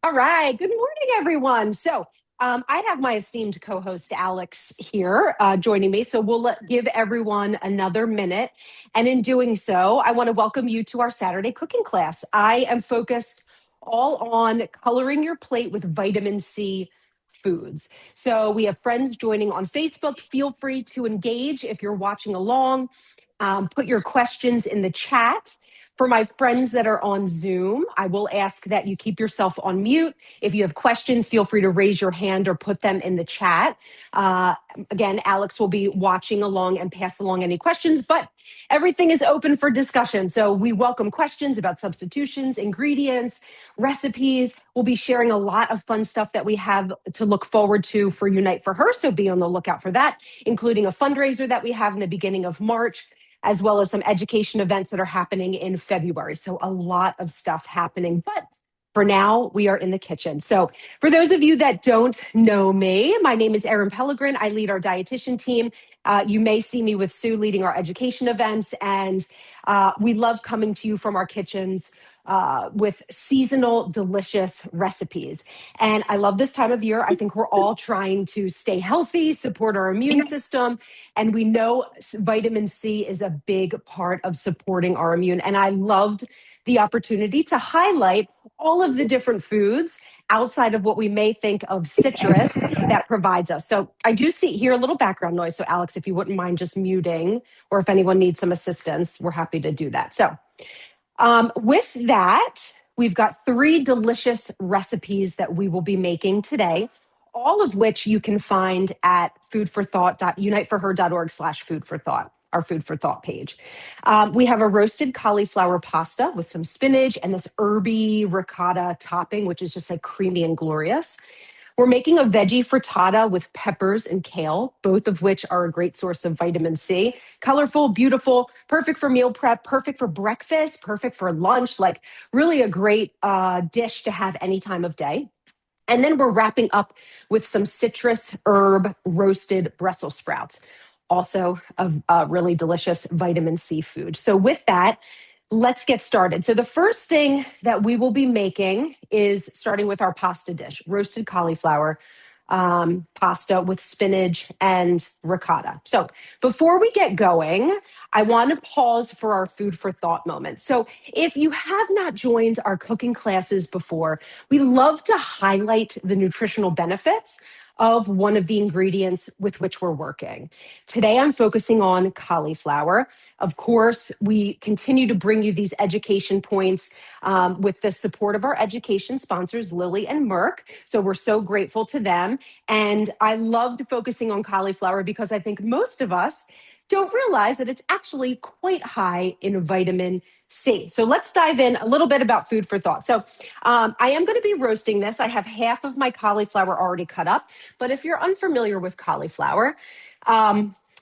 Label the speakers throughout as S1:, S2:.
S1: All right. Good morning, everyone. I have my esteemed co-host Alex here joining me. So we'll give everyone another minute. And in doing so, I want to welcome you to our Saturday cooking class. I am focused all on coloring your plate with vitamin C foods. So we have friends joining on Facebook. Feel free to engage if you're watching along. Put your questions in the chat. For my friends that are on Zoom, I will ask that you keep yourself on mute. If you have questions, feel free to raise your hand or put them in the chat. Uh, Again, Alex will be watching along and pass along any questions, but everything is open for discussion. So we welcome questions about substitutions, ingredients, recipes. We'll be sharing a lot of fun stuff that we have to look forward to for Unite for Her. So be on the lookout for that, including a fundraiser that we have in the beginning of March, as well as some education events that are happening in February. So a lot of stuff happening. But for now, we are in the kitchen. So for those of you that don't know me, my name is Erin Pellegrin. I lead our dietitian team. You may see me with Sue leading our education events. And we love coming to you from our kitchens with seasonal, delicious recipes. And I love this time of year. I think we're all trying to stay healthy, support our immune system. And we know vitamin C is a big part of supporting our immune. And I loved the opportunity to highlight all of the different foods outside of what we may think of citrus that provides us. So I do hear a little background noise. So Alex, if you wouldn't mind just muting, or if anyone needs some assistance, we're happy to do that. So with that, we've got 3 delicious recipes that we will be making today, all of which you can find at foodforthought.uniteforher.org/foodforthought, our Food for Thought page. We have a roasted cauliflower pasta with some spinach and this herby ricotta topping, which is just like creamy and glorious. We're making a veggie frittata with peppers and kale, both of which are a great source of vitamin C. Colorful, beautiful, perfect for meal prep, perfect for breakfast, perfect for lunch, like really a great dish to have any time of day. And then we're wrapping up with some citrus herb roasted Brussels sprouts, also a really delicious vitamin C food. So with that, let's get started. So the first thing that we will be making is starting with our pasta dish, roasted cauliflower pasta with spinach and ricotta. So before we get going, I want to pause for our food for thought moment. So if you have not joined our cooking classes before, we love to highlight the nutritional benefits of one of the ingredients with which we're working. Today, I'm focusing on cauliflower. Of course, we continue to bring you these education points with the support of our education sponsors, Lilly and Merck. So we're so grateful to them. And I loved focusing on cauliflower because I think most of us don't realize that it's actually quite high in vitamin C. So let's dive in a little bit about food for thought. So I am going to be roasting this. I have half of my cauliflower already cut up. But if you're unfamiliar with cauliflower,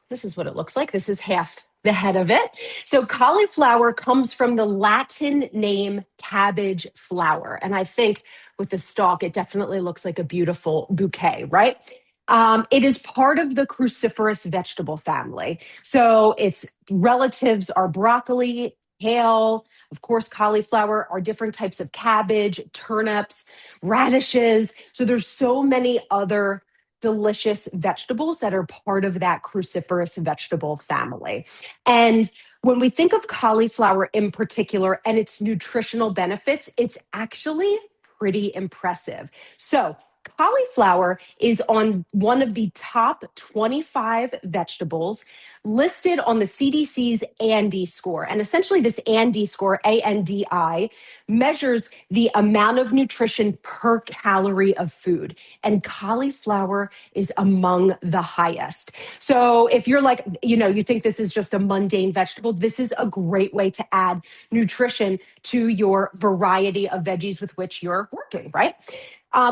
S1: this is what it looks like. This is half the head of it. So cauliflower comes from the Latin name cabbage flower. And I think with the stalk, it definitely looks like a beautiful bouquet, right? It is part of the cruciferous vegetable family. So its relatives are broccoli, kale, of course, cauliflower, are different types of cabbage, turnips, radishes. So there's so many other delicious vegetables that are part of that cruciferous vegetable family. And when we think of cauliflower in particular and its nutritional benefits, it's actually pretty impressive. So cauliflower is on one of the top 25 vegetables listed on the CDC's ANDI score. And essentially this ANDI score, ANDI, measures the amount of nutrition per calorie of food. And cauliflower is among the highest. So if you're like, you think this is just a mundane vegetable, this is a great way to add nutrition to your variety of veggies with which you're working, right?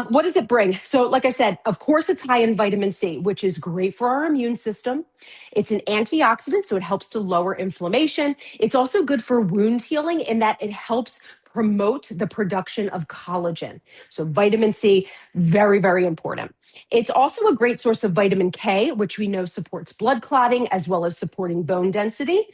S1: What does it bring? So like I said, of course, it's high in vitamin C, which is great for our immune system. It's an antioxidant, so it helps to lower inflammation. It's also good for wound healing in that it helps promote the production of collagen. So vitamin C, very, very important. It's also a great source of vitamin K, which we know supports blood clotting as well as supporting bone density.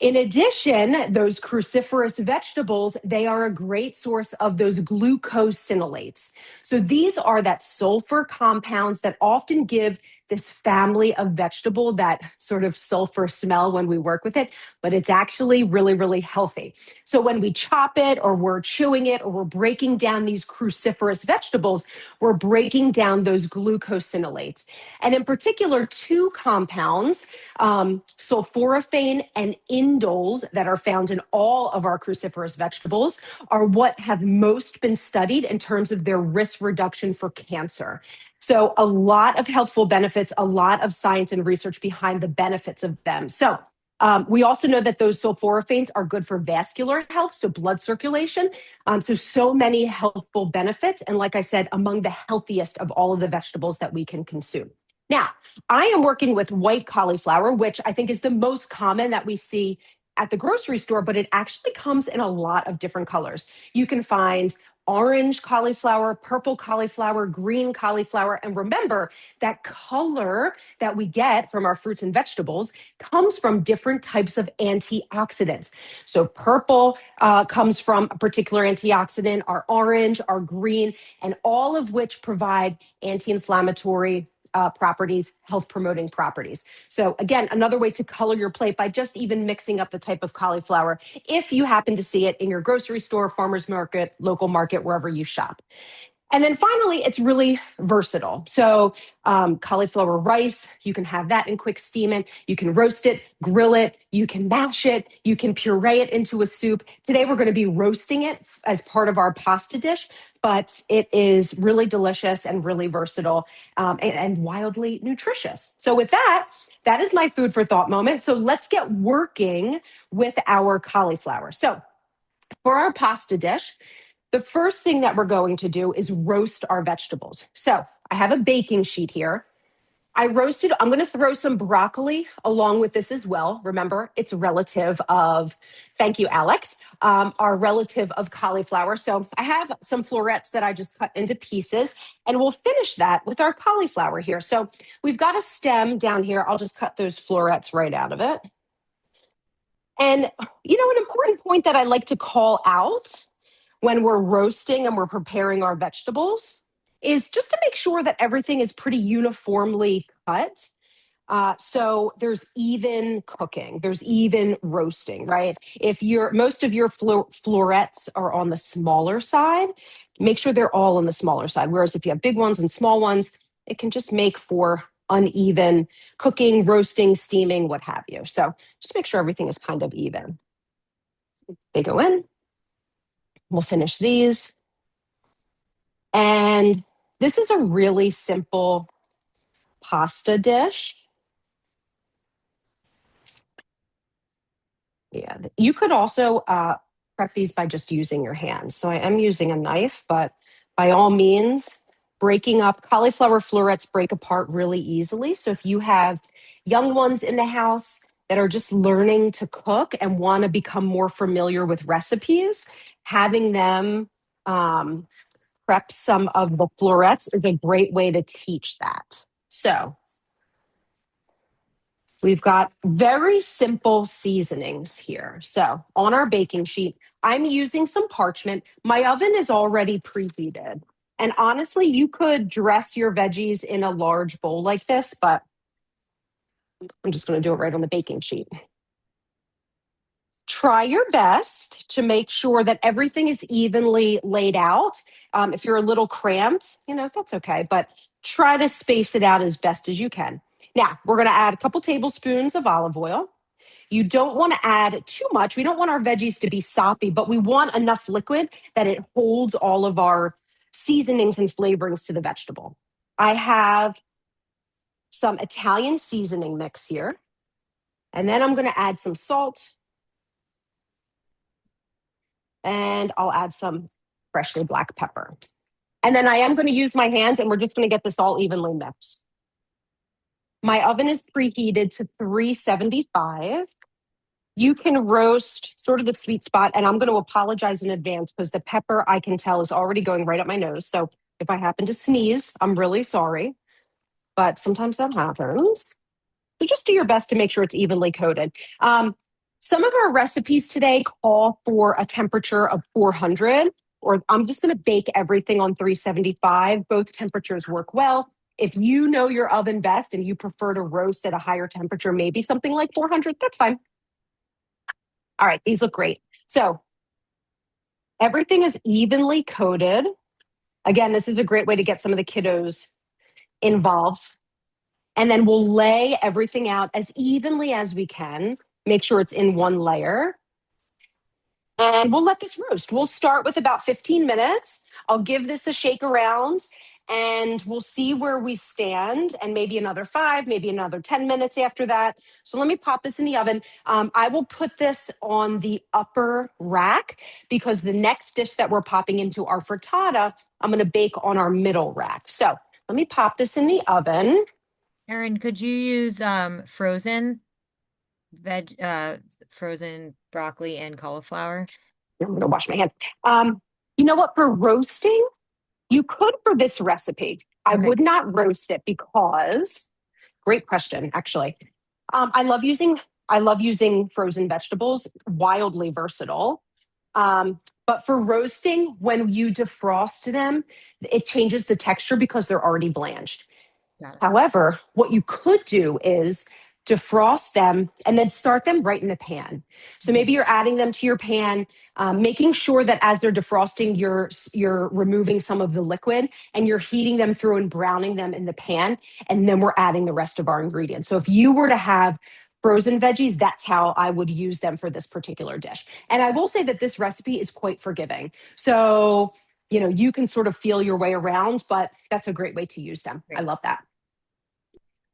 S1: In addition, those cruciferous vegetables, they are a great source of those glucosinolates. So these are that sulfur compounds that often give this family of vegetable that sort of sulfur smell when we work with it, but it's actually really, really healthy. So when we chop it or we're chewing it or we're breaking down these cruciferous vegetables, we're breaking down those glucosinolates. And in particular, two compounds, sulforaphane and indoles, that are found in all of our cruciferous vegetables, are what have most been studied in terms of their risk reduction for cancer. So a lot of healthful benefits, a lot of science and research behind the benefits of them. So we also know that those sulforaphanes are good for vascular health, so blood circulation. So many healthful benefits. And like I said, among the healthiest of all of the vegetables that we can consume. Now, I am working with white cauliflower, which I think is the most common that we see at the grocery store, but it actually comes in a lot of different colors. You can find orange cauliflower, purple cauliflower, green cauliflower. And remember, that color that we get from our fruits and vegetables comes from different types of antioxidants. So purple comes from a particular antioxidant, our orange, our green, and all of which provide anti-inflammatory properties, health promoting properties. So again, another way to color your plate by just even mixing up the type of cauliflower if you happen to see it in your grocery store, farmer's market, local market, wherever you shop. And then finally, it's really versatile. So cauliflower rice, you can have that in quick steaming. You can roast it, grill it, you can mash it, you can puree it into a soup. Today, we're going to be roasting it as part of our pasta dish, but it is really delicious and really versatile and wildly nutritious. So with that, that is my food for thought moment. So let's get working with our cauliflower. So for our pasta dish, the first thing that we're going to do is roast our vegetables. So I have a baking sheet here. I'm going to throw some broccoli along with this as well. Remember, it's relative of, thank you, Alex, our relative of cauliflower. So I have some florets that I just cut into pieces, and we'll finish that with our cauliflower here. So we've got a stem down here. I'll just cut those florets right out of it. And, an important point that I like to call out when we're roasting and we're preparing our vegetables is just to make sure that everything is pretty uniformly cut. So there's even cooking, there's even roasting, right? If most of your florets are on the smaller side, make sure they're all on the smaller side. Whereas if you have big ones and small ones, it can just make for uneven cooking, roasting, steaming, what have you. So just make sure everything is kind of even. They go in. We'll finish these. And this is a really simple pasta dish. Yeah, you could also prep these by just using your hands. So I am using a knife, but by all means, breaking up cauliflower florets break apart really easily. So if you have young ones in the house that are just learning to cook and want to become more familiar with recipes, having them prep some of the florets is a great way to teach that. So we've got very simple seasonings here. So on our baking sheet, I'm using some parchment. My oven is already preheated. And honestly, you could dress your veggies in a large bowl like this, but I'm just going to do it right on the baking sheet. Try your best to make sure that everything is evenly laid out. If you're a little cramped, that's okay, but try to space it out as best as you can. Now, we're going to add a couple tablespoons of olive oil. You don't want to add too much. We don't want our veggies to be soppy, but we want enough liquid that it holds all of our seasonings and flavorings to the vegetable. I have some Italian seasoning mix here, and then I'm going to add some salt, and I'll add some freshly black pepper. And then I am going to use my hands, and we're just going to get this all evenly mixed. My oven is preheated to 375. You can roast sort of the sweet spot, and I'm going to apologize in advance because the pepper, I can tell, is already going right up my nose. So if I happen to sneeze, I'm really sorry, but sometimes that happens. So just do your best to make sure it's evenly coated. Some of our recipes today call for a temperature of 400, or I'm just going to bake everything on 375. Both temperatures work well. If you know your oven best and you prefer to roast at a higher temperature, maybe something like 400, that's fine. All right, these look great. So everything is evenly coated. Again, this is a great way to get some of the kiddos involved. And then we'll lay everything out as evenly as we can. Make sure it's in one layer. And we'll let this roast. We'll start with about 15 minutes. I'll give this a shake around and we'll see where we stand, and maybe another 5, maybe another 10 minutes after that. So let me pop this in the oven. I will put this on the upper rack because the next dish that we're popping into, our frittata, I'm going to bake on our middle rack. So let me pop this in the oven.
S2: Erin, could you use frozen broccoli and cauliflower?
S1: I'm going to wash my hands. You know what? For roasting, you could for this recipe. I
S2: Okay,
S1: would not roast it because, great question, actually. I love using frozen vegetables, wildly versatile. But for roasting, when you defrost them, it changes the texture because they're already blanched.
S2: got it.
S1: However, what you could do is defrost them and then start them right in the pan. So
S2: Mhm.
S1: maybe you're adding them to your pan, making sure that as they're defrosting, you're removing some of the liquid and you're heating them through and browning them in the pan, and then we're adding the rest of our ingredients. So if you were to have frozen veggies, that's how I would use them for this particular dish. And I will say that this recipe is quite forgiving. So you can sort of feel your way around, but that's a great way to use them. I
S2: Great.
S1: love that.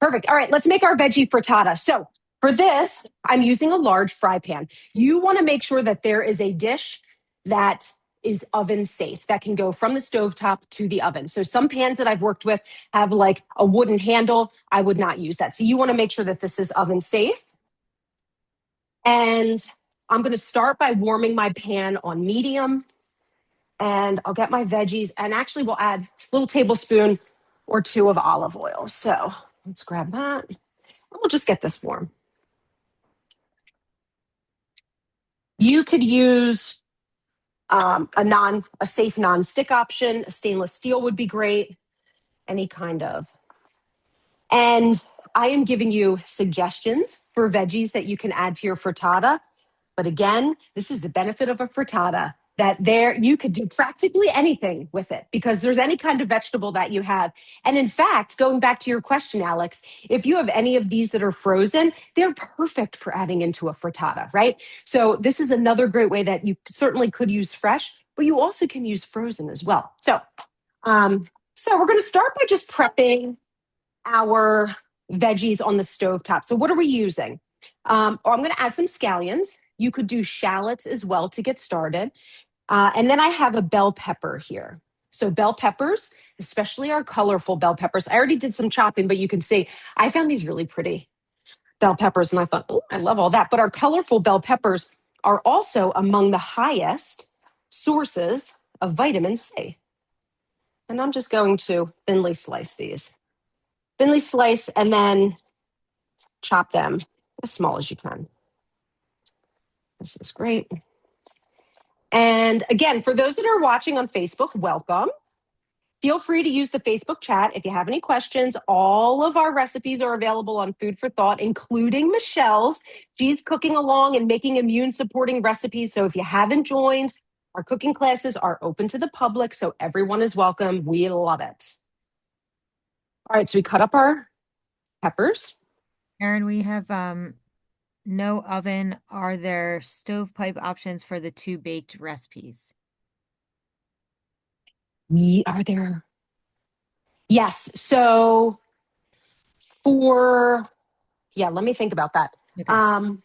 S1: Perfect. All right, let's make our veggie frittata. So for this, I'm using a large fry pan. You want to make sure that there is a dish that is oven safe, that can go from the stovetop to the oven. So some pans that I've worked with have like a wooden handle. I would not use that. So you want to make sure that this is oven safe. And I'm going to start by warming my pan on medium, and I'll get my veggies, and actually we'll add a little tablespoon or 2 of olive oil. So let's grab that. We'll just get this warm. You could use a safe non-stick option. A stainless steel would be great. Any kind of. And I am giving you suggestions for veggies that you can add to your frittata. But again, this is the benefit of a frittata, that there you could do practically anything with it because there's any kind of vegetable that you have. And in fact, going back to your question, Alex, if you have any of these that are frozen, they're perfect for adding into a frittata, right? So this is another great way that you certainly could use fresh, but you also can use frozen as well. Um, so we're going to start by just prepping our veggies on the stove top. So what are we using? I'm going to add some scallions. You could do shallots as well to get started. And then I have a bell pepper here. So bell peppers, especially our colorful bell peppers. I already did some chopping, but you can see I found these really pretty bell peppers. And I thought, oh, I love all that. But our colorful bell peppers are also among the highest sources of vitamin C. And I'm just going to thinly slice these. Thinly slice and then chop them as small as you can. This is great. And again, for those that are watching on Facebook, welcome. Feel free to use the Facebook chat if you have any questions. All of our recipes are available on Food for Thought, including Michelle's. She's cooking along and making immune supporting recipes. So if you haven't joined, our cooking classes are open to the public, so everyone is welcome. We love it. All right, so we cut up our peppers.
S2: Erin, we have no oven. Are there stovepipe options for the two baked recipes?
S1: Are there? Yes. So for, yeah, let me think about that.
S2: Okay.
S1: Um,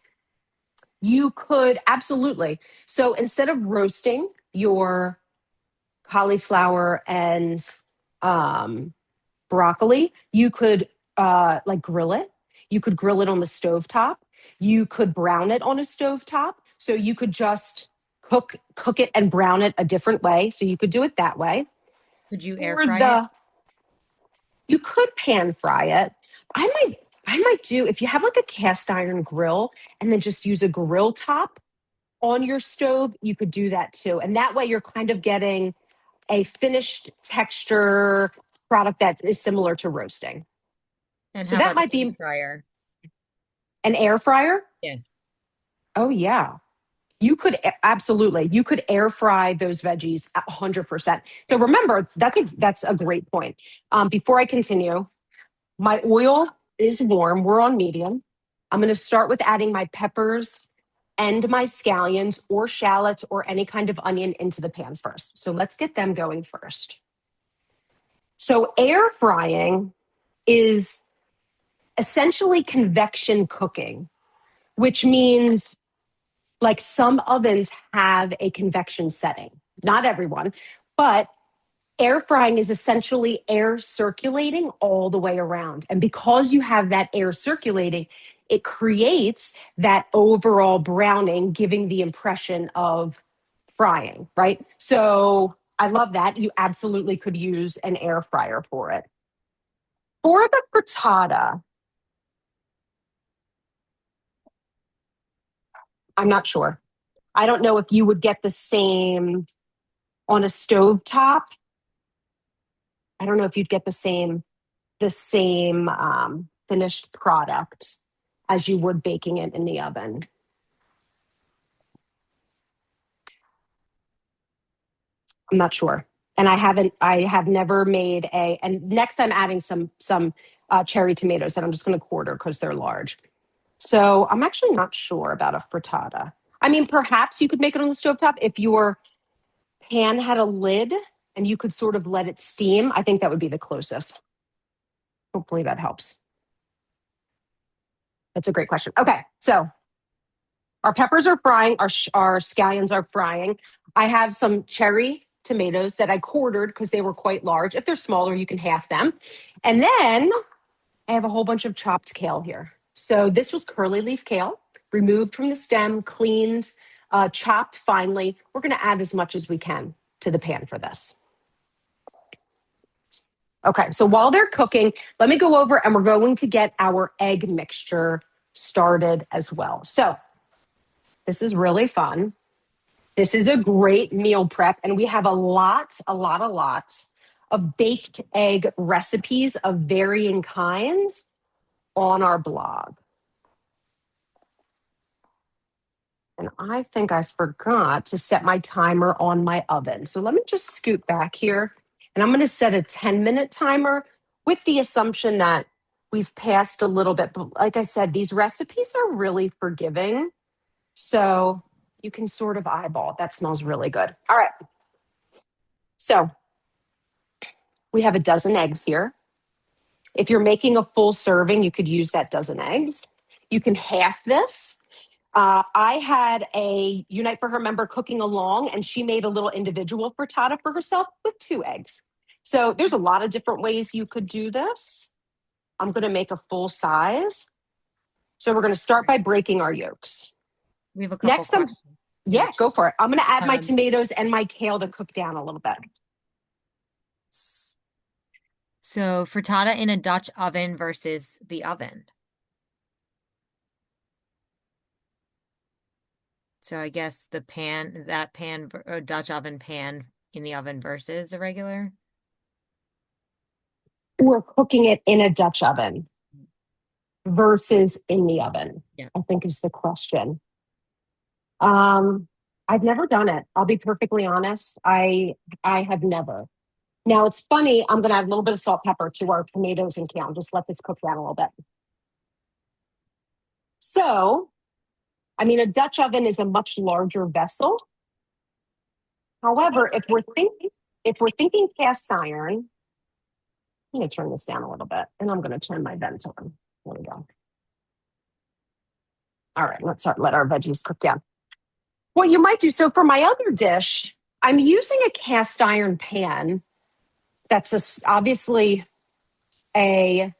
S1: you could absolutely. So instead of roasting your cauliflower and um, broccoli, you could like grill it. You could grill it on the stove top. You could brown it on a stove top. So you could just cook it and brown it a different way. So you could do it that way.
S2: Could you air
S1: Or
S2: fry it?
S1: you could pan fry it. I might. I might do, if you have like a cast iron grill and then just use a grill top on your stove, you could do that too. And that way you're kind of getting a finished texture product that is similar to roasting.
S2: And
S1: So
S2: how
S1: that
S2: about
S1: might
S2: the air
S1: be
S2: fryer?
S1: an air fryer.
S2: Yeah.
S1: Oh, yeah. Absolutely, you could air fry those veggies at 100%. So remember, that's a great point. Before I continue, my oil is warm. We're on medium. I'm going to start with adding my peppers and my scallions or shallots or any kind of onion into the pan first. So let's get them going first. So air frying is essentially convection cooking, which means like some ovens have a convection setting. Not everyone, but air frying is essentially air circulating all the way around. And because you have that air circulating, it creates that overall browning, giving the impression of frying, right? So I love that. You absolutely could use an air fryer for it. For the frittata, I'm not sure. I don't know if you would get the same on a stove top. I don't know if you'd get the same finished product as you would baking it in the oven. I'm not sure. And I have never made and next I'm adding some cherry tomatoes that I'm just going to quarter because they're large. So I'm actually not sure about a frittata. I mean, perhaps you could make it on the stovetop if your pan had a lid and you could sort of let it steam. I think that would be the closest. Hopefully that helps. That's a great question. Okay, so our peppers are frying, our scallions are frying. I have some cherry tomatoes that I quartered because they were quite large. If they're smaller, you can half them. And then I have a whole bunch of chopped kale here. So this was curly leaf kale, removed from the stem, cleaned, chopped finely. We're going to add as much as we can to the pan for this. Okay, so while they're cooking, let me go over and we're going to get our egg mixture started as well. So this is really fun. This is a great meal prep, and we have a lot of baked egg recipes of varying kinds on our blog. And I think I forgot to set my timer on my oven. So let me just scoot back here, and I'm going to set a 10-minute timer with the assumption that we've passed a little bit. But like I said, these recipes are really forgiving. So you can sort of eyeball. That smells really good. All right. So we have a dozen eggs here. If you're making a full serving, you could use that dozen eggs. You can half this. I had a Unite for Her member cooking along, and she made a little individual frittata for herself with 2 eggs. So there's a lot of different ways you could do this. I'm going to make a full size. So we're going to start by breaking our yolks.
S2: We have a couple
S1: Next,
S2: questions in the
S1: yeah, go for it. I'm going to add my
S2: chat.
S1: tomatoes and my kale to cook down a little bit.
S2: So frittata in a Dutch oven versus the oven. So I guess that pan, Dutch oven pan in the oven versus a regular.
S1: We're cooking it in a Dutch oven versus in the oven,
S2: Yeah.
S1: I think is the question. I've never done it. I'll be perfectly honest. I have never. Now it's funny. I'm going to add a little bit of salt, pepper to our tomatoes and kale. Just let this cook down a little bit. So, I mean, a Dutch oven is a much larger vessel. However, if we're thinking cast iron, I'm going to turn this down a little bit, and I'm going to turn my vent on. There we go. All right, let's let our veggies cook down. What you might do, so for my other dish, I'm using a cast iron pan that's obviously a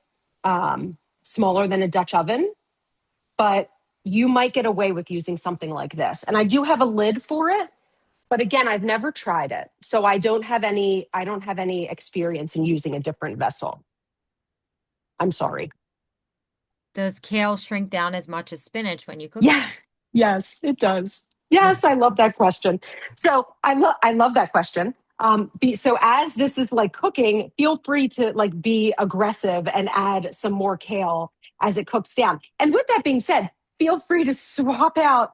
S1: smaller than a Dutch oven, but you might get away with using something like this. And I do have a lid for it, but again, I've never tried it, so I don't have any experience in using a different vessel. I'm sorry.
S2: Does kale shrink down as much as spinach when you cook it?
S1: Yeah, yes, it does.
S2: Mm.
S1: Yes, I love that question. So I love that question. So as this is like cooking, feel free to like be aggressive and add some more kale as it cooks down. And with that being said, feel free to swap out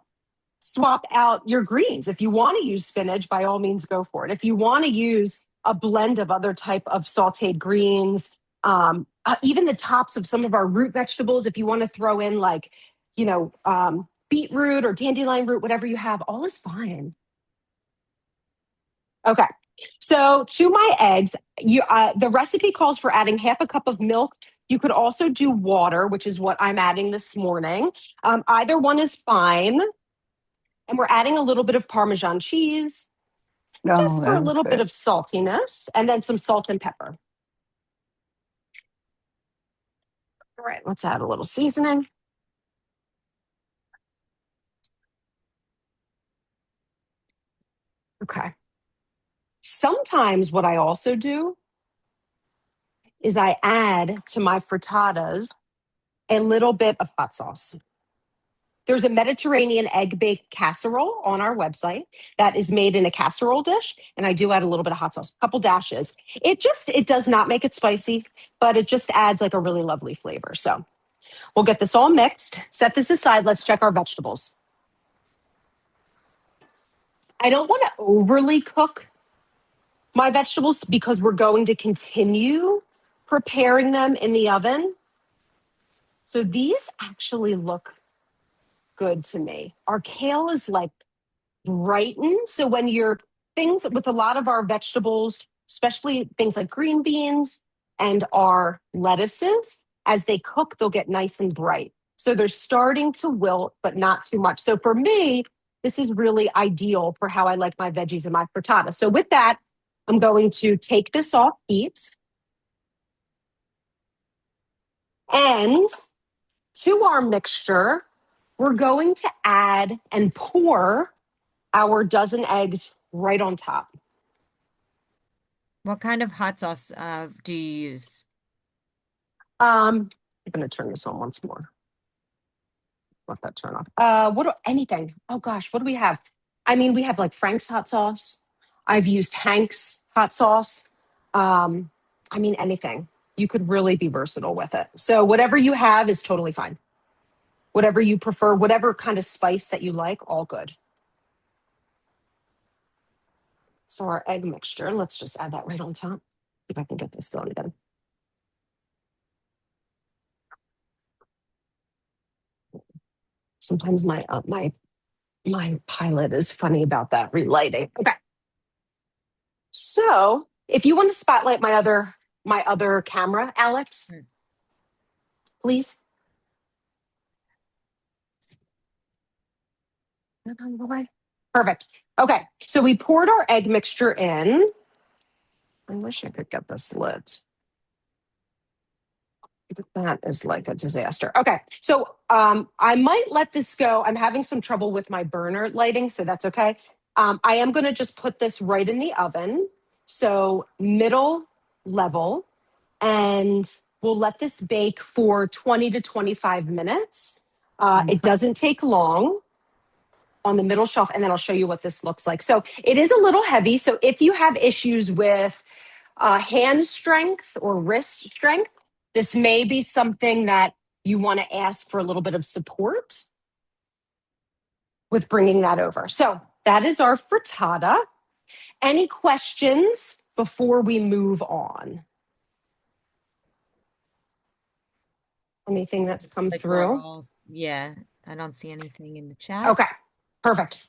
S1: your greens. If you want to use spinach, by all means, go for it. If you want to use a blend of other type of sauteed greens, even the tops of some of our root vegetables, if you want to throw in like, beetroot or dandelion root, whatever you have, all is fine. Okay. So to my eggs, the recipe calls for adding half a cup of milk. You could also do water, which is what I'm adding this morning. Either one is fine. And we're adding a little bit of Parmesan cheese
S3: No,
S1: just for a
S3: that's
S1: little bit
S3: it.
S1: of saltiness, and then some salt and pepper. All right, let's add a little seasoning. Okay. Sometimes what I also do is I add to my frittatas a little bit of hot sauce. There's a Mediterranean egg baked casserole on our website that is made in a casserole dish, and I do add a little bit of hot sauce, a couple dashes. It does not make it spicy, but it just adds like a really lovely flavor. So we'll get this all mixed, set this aside. Let's check our vegetables. I don't want to overly cook my vegetables because we're going to continue preparing them in the oven. So these actually look good to me. Our kale is like brighten. So when you're things with a lot of our vegetables, especially things like green beans and our lettuces, as they cook, they'll get nice and bright. So they're starting to wilt, but not too much. So for me, this is really ideal for how I like my veggies and my frittata. So with that, I'm going to take this off heat and to our mixture, we're going to add and pour our dozen eggs right on top.
S2: What kind of hot sauce do you use?
S1: I'm going to turn this on once more. Let that turn off. Anything? Oh gosh, what do we have? I mean, we have like Frank's hot sauce. I've used Hank's hot sauce. I mean, anything. You could really be versatile with it. So whatever you have is totally fine. Whatever you prefer, whatever kind of spice that you like, all good. So our egg mixture, let's just add that right on top. See if I can get this going again. Sometimes my pilot is funny about that relighting. Okay. So if you want to spotlight my other camera, Alex,
S2: Mm.
S1: please. Perfect. Okay. So we poured our egg mixture in. I wish I could get this lit. That is like a disaster. Okay. So I might let this go. I'm having some trouble with my burner lighting, so that's okay. I am going to just put this right in the oven. So middle level. And we'll let this bake for 20 to 25 minutes. It doesn't take long on the middle shelf, and then I'll show you what this looks like. So it is a little heavy. So if you have issues with hand strength or wrist strength, this may be something that you want to ask for a little bit of support with bringing that over. So that is our frittata. Any questions before we move on? Anything that's come
S2: Like we're
S1: through?
S2: all, yeah, I don't see anything in the chat.
S1: Okay, perfect.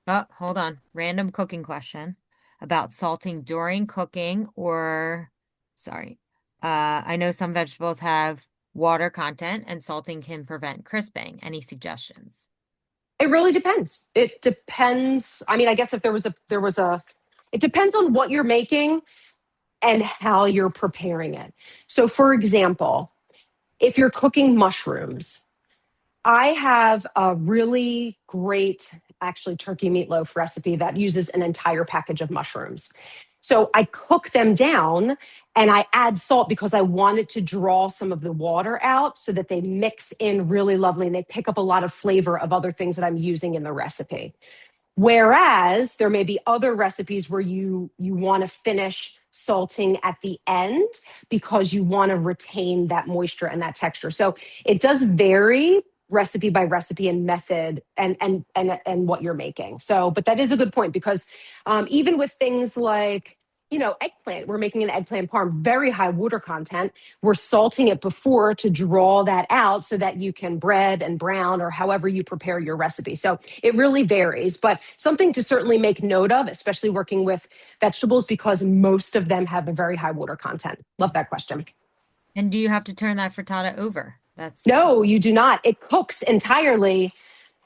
S2: Oh, hold on. Random cooking question about salting during cooking or, sorry. I know some vegetables have water content and salting can prevent crisping. Any suggestions?
S1: It really depends. It depends. I mean, I guess if it depends on what you're making and how you're preparing it. So, for example, if you're cooking mushrooms, I have a really great actually turkey meatloaf recipe that uses an entire package of mushrooms. So I cook them down and I add salt because I wanted to draw some of the water out so that they mix in really lovely and they pick up a lot of flavor of other things that I'm using in the recipe. Whereas there may be other recipes where you want to finish salting at the end because you want to retain that moisture and that texture. So it does vary recipe by recipe and method and what you're making. So, but that is a good point because even with things like eggplant, we're making an eggplant parm, very high water content. We're salting it before to draw that out so that you can bread and brown or however you prepare your recipe. So it really varies, but something to certainly make note of, especially working with vegetables because most of them have a very high water content. Love that question.
S2: And do you have to turn that frittata over? That's
S1: No, you do not. It cooks entirely.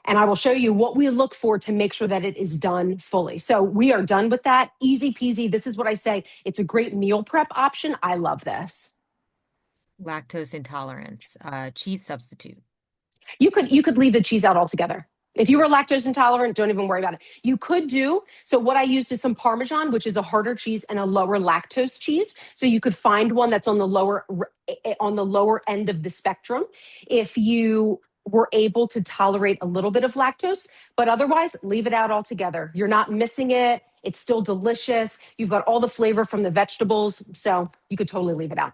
S1: And I will show you what we look for to make sure that it is done fully. So we are done with that. Easy peasy. This is what I say. It's a great meal prep option. I love this.
S2: lactose intolerance, cheese substitute.
S1: You could leave the cheese out altogether. If you were lactose intolerant, don't even worry about it. You could do so. What I used is some Parmesan, which is a harder cheese and a lower lactose cheese. So you could find one that's on the lower end of the spectrum. If you were able to tolerate a little bit of lactose, but otherwise leave it out altogether. You're not missing it. It's still delicious. You've got all the flavor from the vegetables, so you could totally leave it out.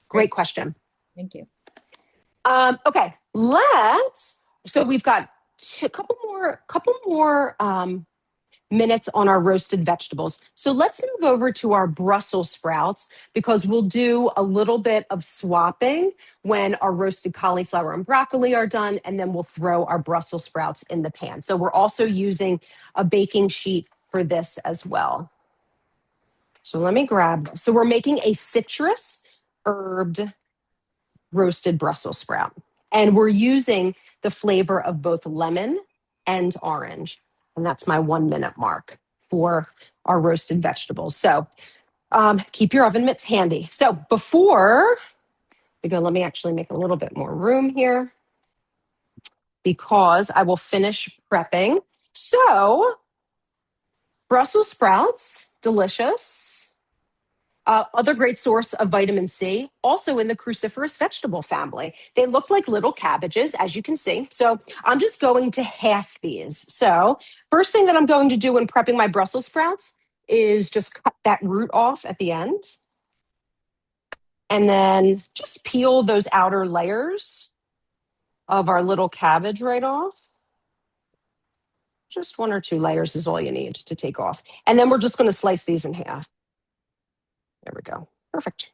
S1: Great
S2: Great.
S1: question.
S2: Thank you.
S1: Okay, so we've got a couple more minutes on our roasted vegetables. So let's move over to our Brussels sprouts because we'll do a little bit of swapping when our roasted cauliflower and broccoli are done, and then we'll throw our Brussels sprouts in the pan. So we're also using a baking sheet for this as well. So let me grab this. So we're making a citrus herbed roasted Brussels sprout. And we're using the flavor of both lemon and orange. And that's my 1 minute mark for our roasted vegetables. So keep your oven mitts handy. So before we go, let me actually make a little bit more room here because I will finish prepping. So Brussels sprouts, delicious. Other great source of vitamin C, also in the cruciferous vegetable family. They look like little cabbages, as you can see. So I'm just going to half these. So first thing that I'm going to do when prepping my Brussels sprouts is just cut that root off at the end. And then just peel those outer layers of our little cabbage right off. Just 1 or 2 layers is all you need to take off. And then we're just going to slice these in half. There we go. Perfect.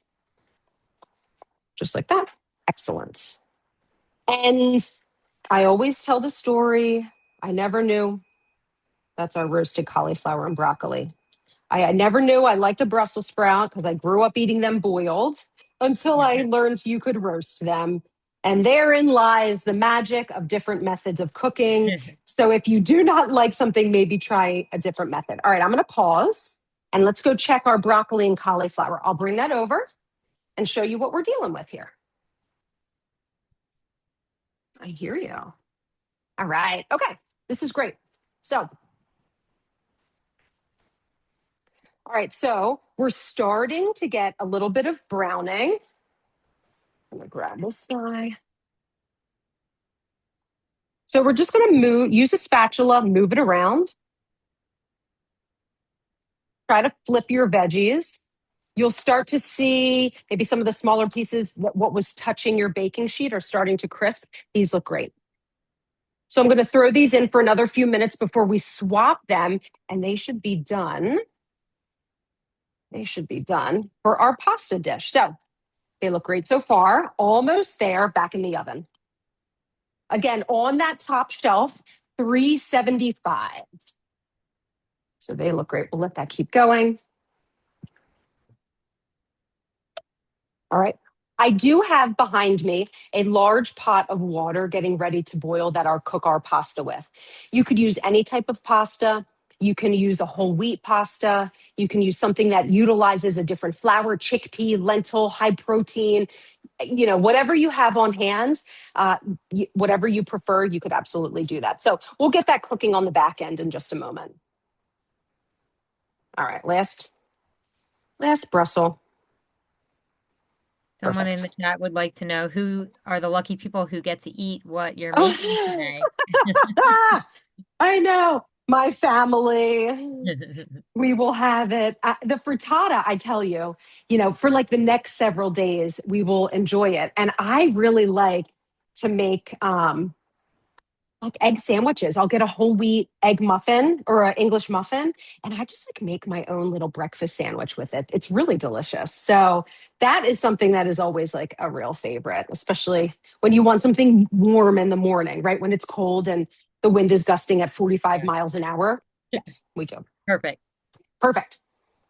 S1: Just like that. Excellent. And I always tell the story. I never knew. That's our roasted cauliflower and broccoli. I never knew I liked a Brussels sprout because I grew up eating them boiled until I learned you could roast them. And therein lies the magic of different methods of cooking. So if you do not like something, maybe try a different method. All right, I'm going to pause and let's go check our broccoli and cauliflower. I'll bring that over and show you what we're dealing with here. I hear you. All right. Okay. This is great. So, all right. So we're starting to get a little bit of browning. I'm going to grab this guy. So we're just going to use a spatula, move it around. Try to flip your veggies. You'll start to see maybe some of the smaller pieces, what was touching your baking sheet are starting to crisp. These look great. So I'm going to throw these in for another few minutes before we swap them, and they should be done. They should be done for our pasta dish. So they look great so far. Almost there, back in the oven. Again, on that top shelf, 375. So they look great. We'll let that keep going. All right. I do have behind me a large pot of water getting ready to boil that I'll cook our pasta with. You could use any type of pasta. You can use a whole wheat pasta. You can use something that utilizes a different flour, chickpea, lentil, high protein. Whatever you have on hand, whatever you prefer, you could absolutely do that. So we'll get that cooking on the back end in just a moment. All right, last Brussels.
S2: Someone in the
S1: Perfect.
S2: chat would like to know who are the lucky people who get to eat what you're making
S1: Oh,
S2: today.
S1: I know. My family. We will have it. The frittata, I tell you, for like the next several days, we will enjoy it. And I really like to make like egg sandwiches. I'll get a whole wheat egg muffin or an English muffin, and I just like make my own little breakfast sandwich with it. It's really delicious. So that is something that is always like a real favorite, especially when you want something warm in the morning, right? When it's cold and the wind is gusting at 45
S2: Yeah.
S1: miles an hour. Yes, we do.
S2: Perfect.
S1: Perfect.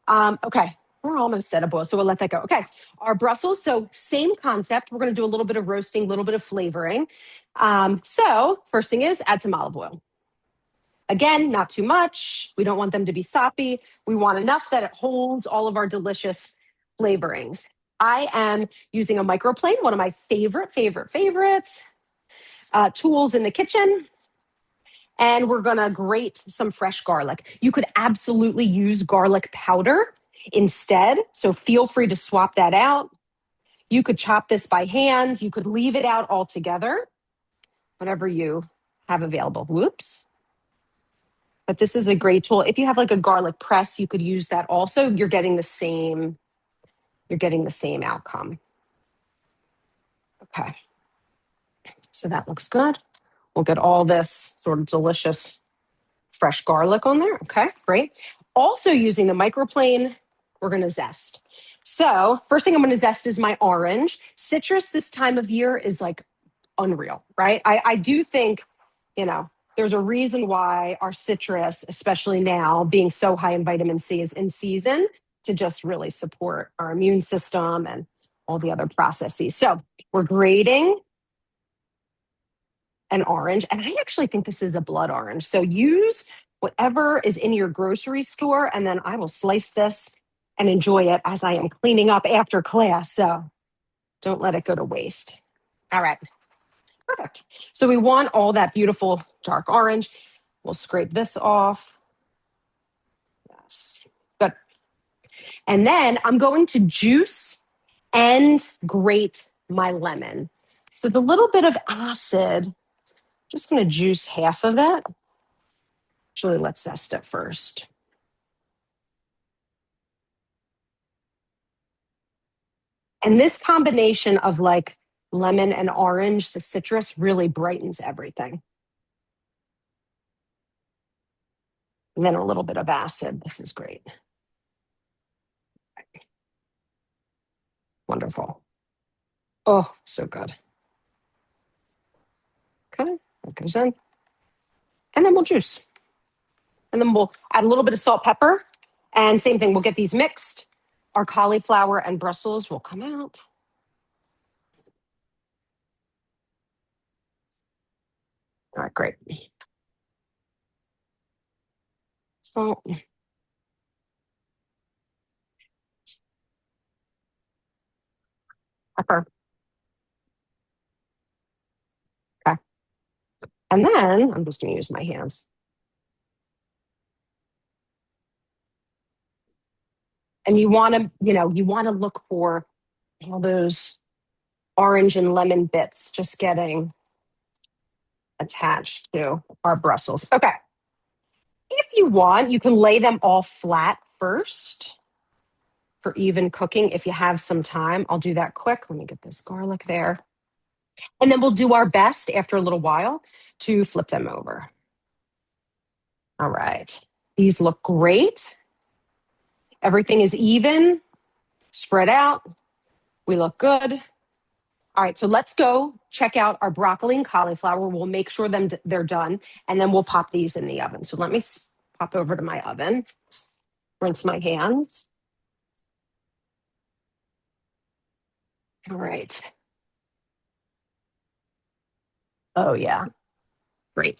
S1: Okay, we're almost at a boil, so we'll let that go. Okay, our Brussels. So same concept. We're going to do a little bit of roasting, a little bit of flavoring. So first thing is add some olive oil. Again, not too much. We don't want them to be soppy. We want enough that it holds all of our delicious flavorings. I am using a microplane, one of my favorite tools in the kitchen. And we're gonna grate some fresh garlic. You could absolutely use garlic powder instead. So feel free to swap that out. You could chop this by hand. You could leave it out altogether, whatever you have available. Whoops. But this is a great tool. If you have like a garlic press, you could use that also. You're getting the same outcome. Okay. So that looks good. We'll get all this sort of delicious fresh garlic on there. Okay, great. Also using the microplane, we're going to zest. So first thing I'm going to zest is my orange. Citrus this time of year is like unreal, right? I do think, there's a reason why our citrus, especially now being so high in vitamin C, is in season to just really support our immune system and all the other processes. So we're grating an orange, and I actually think this is a blood orange. So use whatever is in your grocery store, and then I will slice this and enjoy it as I am cleaning up after class. So don't let it go to waste. All right, perfect. So we want all that beautiful dark orange. We'll scrape this off. Yes, good. And then I'm going to juice and grate my lemon. So the little bit of acid, just going to juice half of it. Actually, let's zest it first. And this combination of like lemon and orange, the citrus really brightens everything. And then a little bit of acid. This is great. Wonderful. Oh, so good. Okay, that goes in. And then we'll juice. And then we'll add a little bit of salt, pepper. And same thing, we'll get these mixed. Our cauliflower and Brussels will come out. All right, great. Salt, pepper. Okay. And then I'm just going to use my hands. And you want to look for all those orange and lemon bits just getting attached to our Brussels. Okay. If you want, you can lay them all flat first for even cooking if you have some time. I'll do that quick. Let me get this garlic there. And then we'll do our best after a little while to flip them over. All right. These look great. Everything is even, spread out. We look good. All right, so let's go check out our broccoli and cauliflower. We'll make sure they're done, and then we'll pop these in the oven. So let me pop over to my oven, rinse my hands. All right. Oh, yeah. Great.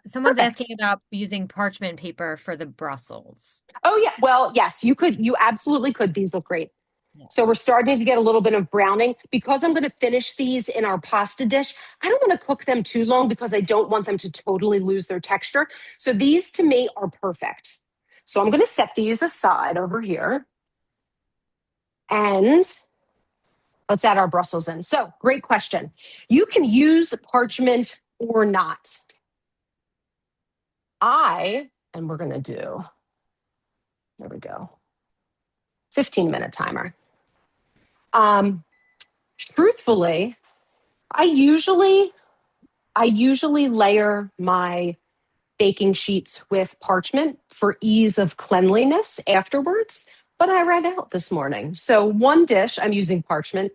S2: Someone's
S1: Perfect.
S2: asking about using parchment paper for the Brussels.
S1: Oh yeah. Well, yes, you could. You absolutely could. These look great. So we're
S2: Yes.
S1: starting to get a little bit of browning. Because I'm going to finish these in our pasta dish, I don't want to cook them too long because I don't want them to totally lose their texture. So these to me are perfect. So I'm going to set these aside over here and let's add our Brussels in. So great question. You can use parchment or not. And we're going to do, there we go, 15-minute timer. Um, Truthfully, I usually layer my baking sheets with parchment for ease of cleanliness afterwards, but I ran out this morning. So one dish I'm using parchment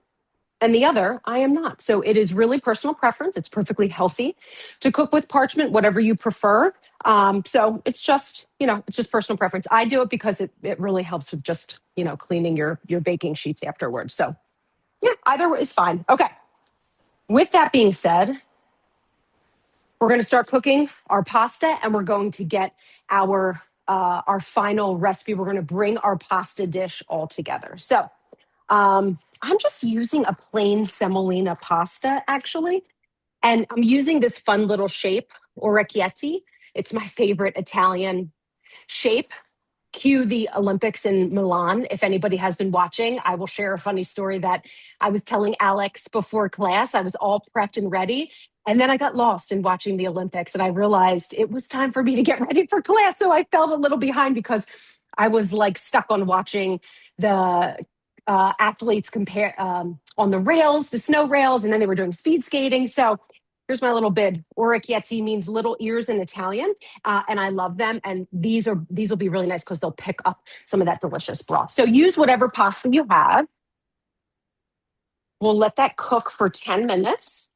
S1: and the other I am not. So it is really personal preference. It's perfectly healthy to cook with parchment, whatever you prefer. So it's just, it's just personal preference. I do it because it really helps with just, cleaning your baking sheets afterwards. So yeah, either is fine. Okay. With that being said, we're going to start cooking our pasta and we're going to get our final recipe. We're going to bring our pasta dish all together. So I'm just using a plain semolina pasta actually. And I'm using this fun little shape, orecchietti. It's my favorite Italian shape. Cue the Olympics in Milan. If anybody has been watching, I will share a funny story that I was telling Alex before class. I was all prepped and ready. And then I got lost in watching the Olympics and I realized it was time for me to get ready for class. So I felt a little behind because I was like stuck on watching the athletes compare on the rails, the snow rails, and then they were doing speed skating. So here's my little bid. Orecchietti means little ears in Italian, and I love them. And these will be really nice because they'll pick up some of that delicious broth. So use whatever pasta you have. We'll let that cook for 10 minutes.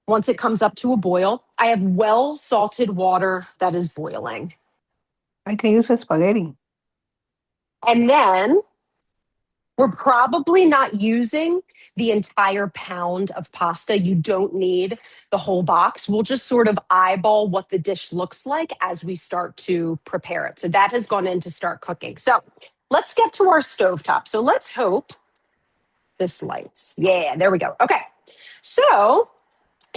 S1: Once it comes up to a boil, I have well salted water that is boiling.
S3: I can use a spaghetti.
S1: And then we're probably not using the entire pound of pasta. You don't need the whole box. We'll just sort of eyeball what the dish looks like as we start to prepare it. So that has gone in to start cooking. So let's get to our stovetop. So let's hope this lights. Yeah, there we go. Okay. So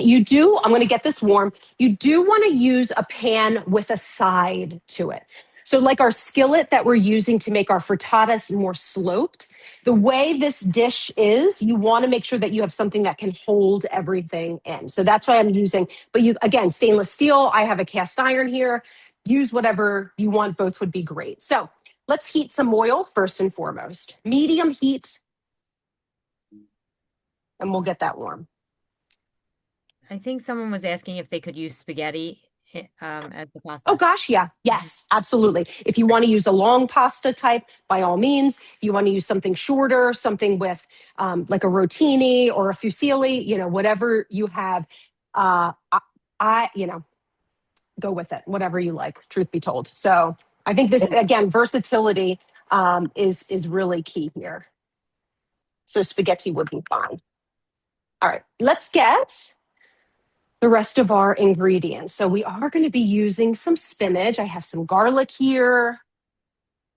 S1: I'm going to get this warm. You do want to use a pan with a side to it. So, like our skillet that we're using to make our frittatas more sloped, the way this dish is, you want to make sure that you have something that can hold everything in. So, that's why I'm using, but again, stainless steel. I have a cast iron here. Use whatever you want, both would be great. So, let's heat some oil first and foremost. Medium heat, and we'll get that warm.
S2: I think someone was asking if they could use spaghetti as the
S1: Oh
S2: pasta.
S1: gosh, yeah. Yes, absolutely. If you want to use a long pasta type, by all means. If you want to use something shorter, something with like a rotini or a fusilli, whatever you have, I go with it, whatever you like, truth be told. So I think this, again, versatility is really key here. So spaghetti would be fine. All right, let's get the rest of our ingredients. So we are going to be using some spinach. I have some garlic here.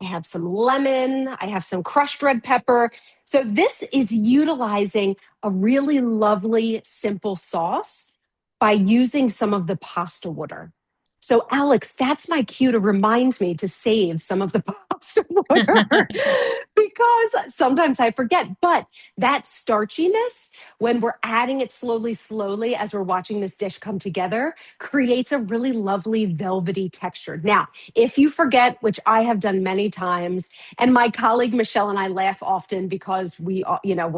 S1: I have some lemon. I have some crushed red pepper. So this is utilizing a really lovely, simple sauce by using some of the pasta water. So Alex, that's my cue to remind me to save some of the pasta water because sometimes I forget. But that starchiness, when we're adding it slowly, slowly, as we're watching this dish come together, creates a really lovely velvety texture. Now, if you forget, which I have done many times, and my colleague Michelle and I laugh often because we're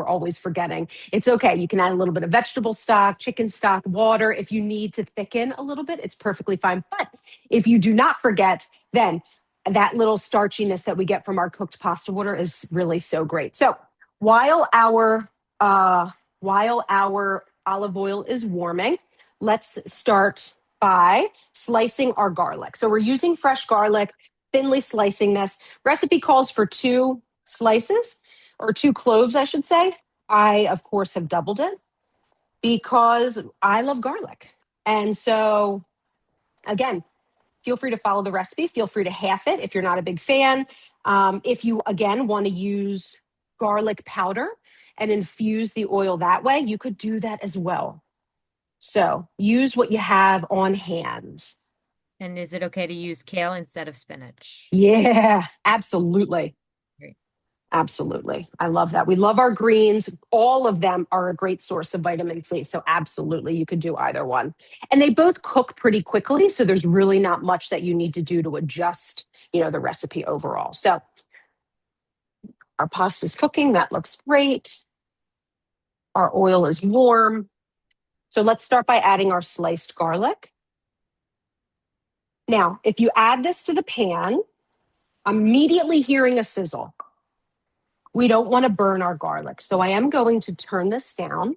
S1: always forgetting. It's okay. You can add a little bit of vegetable stock, chicken stock, water. If you need to thicken a little bit, it's perfectly fine. But if you do not forget, then that little starchiness that we get from our cooked pasta water is really so great. So while our olive oil is warming, let's start by slicing our garlic. So we're using fresh garlic, thinly slicing this. Recipe calls for 2 slices or 2 cloves, I should say. I, of course, have doubled it because I love garlic. And so Again, feel free to follow the recipe. Feel free to half it if you're not a big fan. If you, again, want to use garlic powder and infuse the oil that way, you could do that as well. So use what you have on hand.
S2: And is it okay to use kale instead of spinach?
S1: Yeah, absolutely.
S2: Great.
S1: Absolutely. I love that. We love our greens. All of them are a great source of vitamin C. So absolutely, you could do either one. And they both cook pretty quickly. So there's really not much that you need to do to adjust, the recipe overall. So our pasta's cooking. That looks great. Our oil is warm. So let's start by adding our sliced garlic. Now, if you add this to the pan, immediately hearing a sizzle. We don't want to burn our garlic. So I am going to turn this down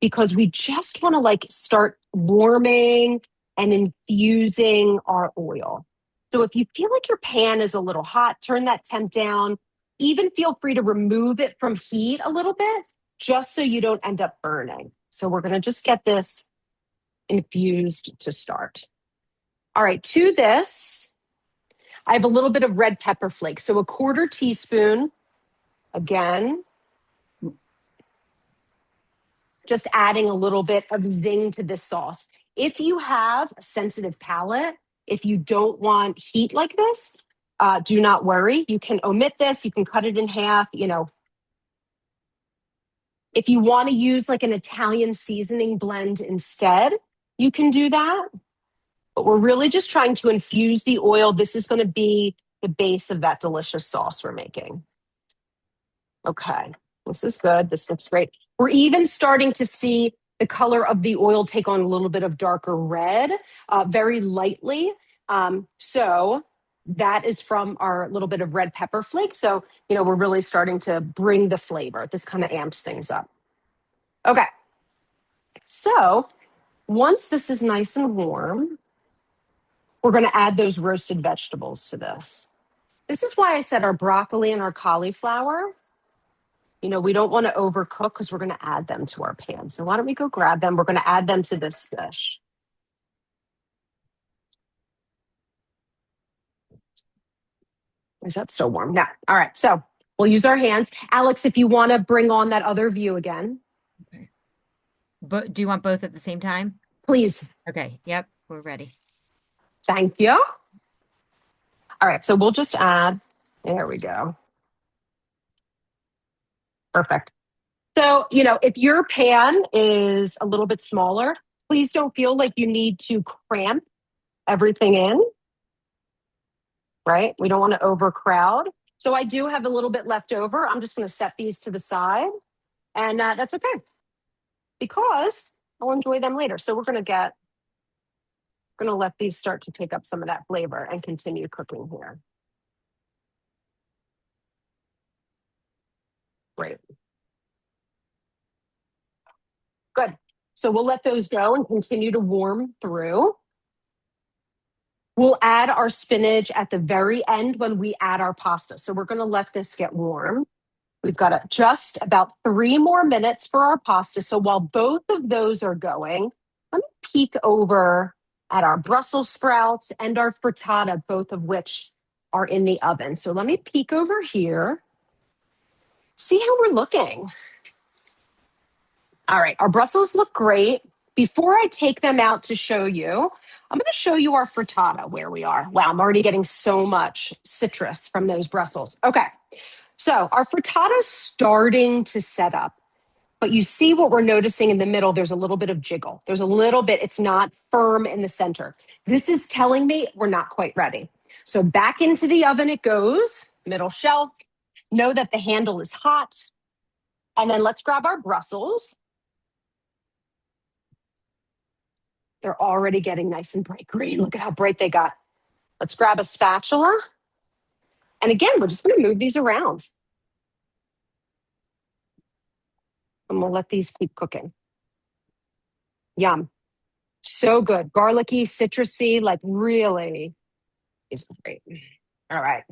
S1: because we just want to start warming and infusing our oil. So if you feel like your pan is a little hot, turn that temp down. Even feel free to remove it from heat a little bit, just so you don't end up burning. So we're going to just get this infused to start. All right, to this, I have a little bit of red pepper flakes. So a 1/4 teaspoon, again, just adding a little bit of zing to this sauce. If you have a sensitive palate, if you don't want heat like this, do not worry. You can omit this. You can cut it in half. If you want to use like an Italian seasoning blend instead, you can do that. But we're really just trying to infuse the oil. This is going to be the base of that delicious sauce we're making. Okay, this is good. This looks great. We're even starting to see the color of the oil take on a little bit of darker red, very lightly. So that is from our little bit of red pepper flake. So, we're really starting to bring the flavor. This kind of amps things up. Okay, so once this is nice and warm, we're going to add those roasted vegetables to this. This is why I said our broccoli and our cauliflower, we don't want to overcook because we're going to add them to our pan. So why don't we go grab them? We're going to add them to this dish. Is that still warm? Yeah. All right. So we'll use our hands. Alex, if you want to bring on that other view again.
S2: Okay. But do you want both at the same time?
S1: Please.
S2: Okay. Yep. We're ready.
S1: Thank you. All right. So we'll just add, there we go. Perfect. So, if your pan is a little bit smaller, please don't feel like you need to cramp everything in, right? We don't want to overcrowd. So I do have a little bit left over. I'm just going to set these to the side, and that's okay because I'll enjoy them later. So we're going to let these start to take up some of that flavor and continue cooking here. Great. Good. So we'll let those go and continue to warm through. We'll add our spinach at the very end when we add our pasta. So we're going to let this get warm. We've got just about 3 more minutes for our pasta. So while both of those are going, let me peek over at our Brussels sprouts and our frittata, both of which are in the oven. So let me peek over here. See how we're looking. All right, our Brussels look great. Before I take them out to show you, I'm going to show you our frittata where we are. Wow, I'm already getting so much citrus from those Brussels. Okay, so our frittata is starting to set up. But you see what we're noticing in the middle, there's a little bit of jiggle. There's a little bit, it's not firm in the center. This is telling me we're not quite ready. So back into the oven it goes, middle shelf. Know that the handle is hot. And then let's grab our Brussels. They're already getting nice and bright green. Look at how bright they got. Let's grab a spatula. And again, we're just going to move these around. And we'll let these keep cooking. Yum. So good. Garlicky, citrusy, really is great. All right.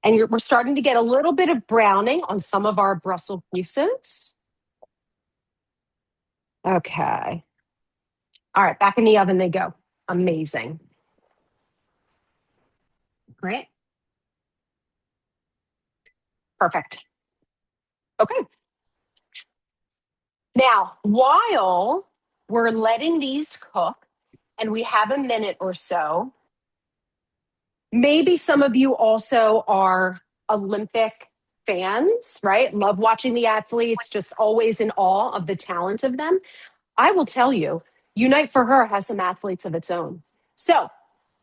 S1: And we're starting to get a little bit of browning on some of our Brussels pieces. Okay. All right, back in the oven they go. Amazing. Great. Perfect. Okay. Now, while we're letting these cook and we have a minute or so, maybe some of you also are Olympic fans, right? Love watching the athletes, just always in awe of the talent of them. I will tell you, Unite for Her has some athletes of its own. So,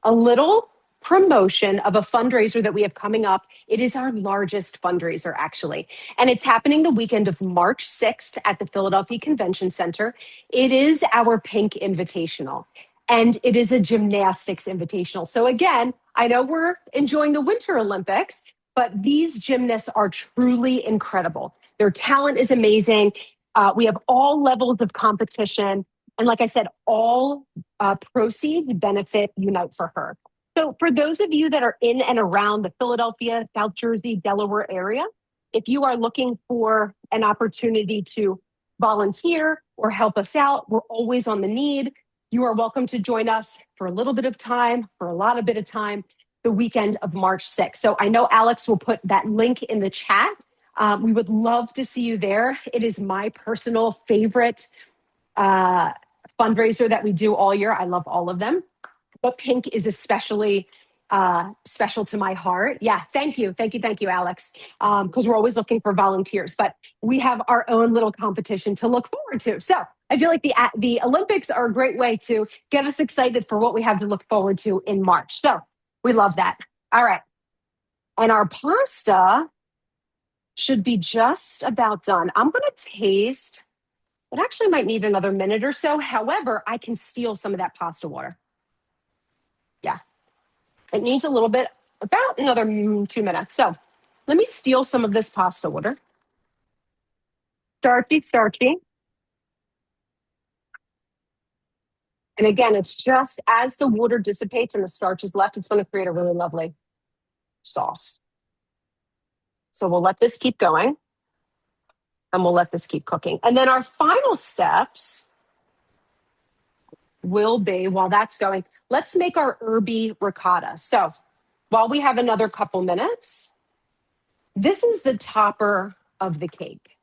S1: a little promotion of a fundraiser that we have coming up. It is our largest fundraiser, actually. And it's happening the weekend of March 6th at the Philadelphia Convention Center. It is our Pink Invitational, and it is a gymnastics invitational. So, again, I know we're enjoying the Winter Olympics, but these gymnasts are truly incredible. Their talent is amazing. We have all levels of competition. And like I said, all proceeds benefit Unite for Her. So for those of you that are in and around the Philadelphia, South Jersey, Delaware area, if you are looking for an opportunity to volunteer or help us out, we're always on the need. You are welcome to join us for a little bit of time, for a lot of bit of time, the weekend of March 6th. So I know Alex will put that link in the chat. We would love to see you there. It is my personal favorite fundraiser that we do all year. I love all of them, but Pink is especially special to my heart. Yeah, thank you, Alex, because we're always looking for volunteers, but we have our own little competition to look forward to. So I feel like the Olympics are a great way to get us excited for what we have to look forward to in March. So we love that. All right. And our pasta should be just about done. I'm going to taste. It actually might need another minute or so. However, I can steal some of that pasta water. Yeah, it needs a little bit, about another 2 minutes. So let me steal some of this pasta water. Starchy, starchy. And again, it's just as the water dissipates and the starch is left, it's going to create a really lovely sauce. So we'll let this keep going. And we'll let this keep cooking. And then our final steps will be, while that's going, let's make our herby ricotta. So while we have another couple minutes, this is the topper of the cake.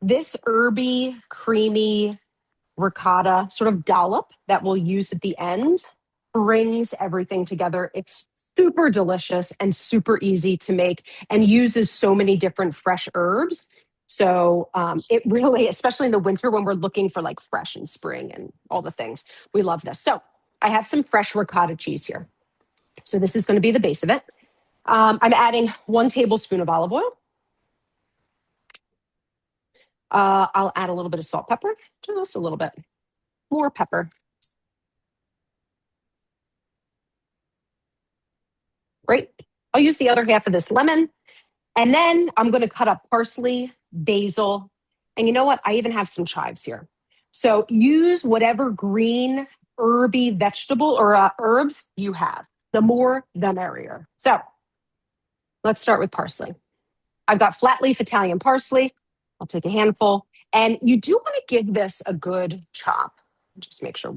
S1: This herby, creamy ricotta sort of dollop that we'll use at the end brings everything together. It's super delicious and super easy to make and uses so many different fresh herbs. So it really, especially in the winter when we're looking for like fresh and spring and all the things, we love this. So I have some fresh ricotta cheese here. So this is going to be the base of it. I'm adding 1 tablespoon of olive oil. I'll add a little bit of salt, pepper, just a little bit more pepper. Great. I'll use the other half of this lemon. And then I'm going to cut up parsley, basil, and you know what? I even have some chives here. So use whatever green, herby vegetable or herbs you have. The more, the merrier. So let's start with parsley. I've got flat leaf Italian parsley. I'll take a handful. And you do want to give this a good chop. Just make sure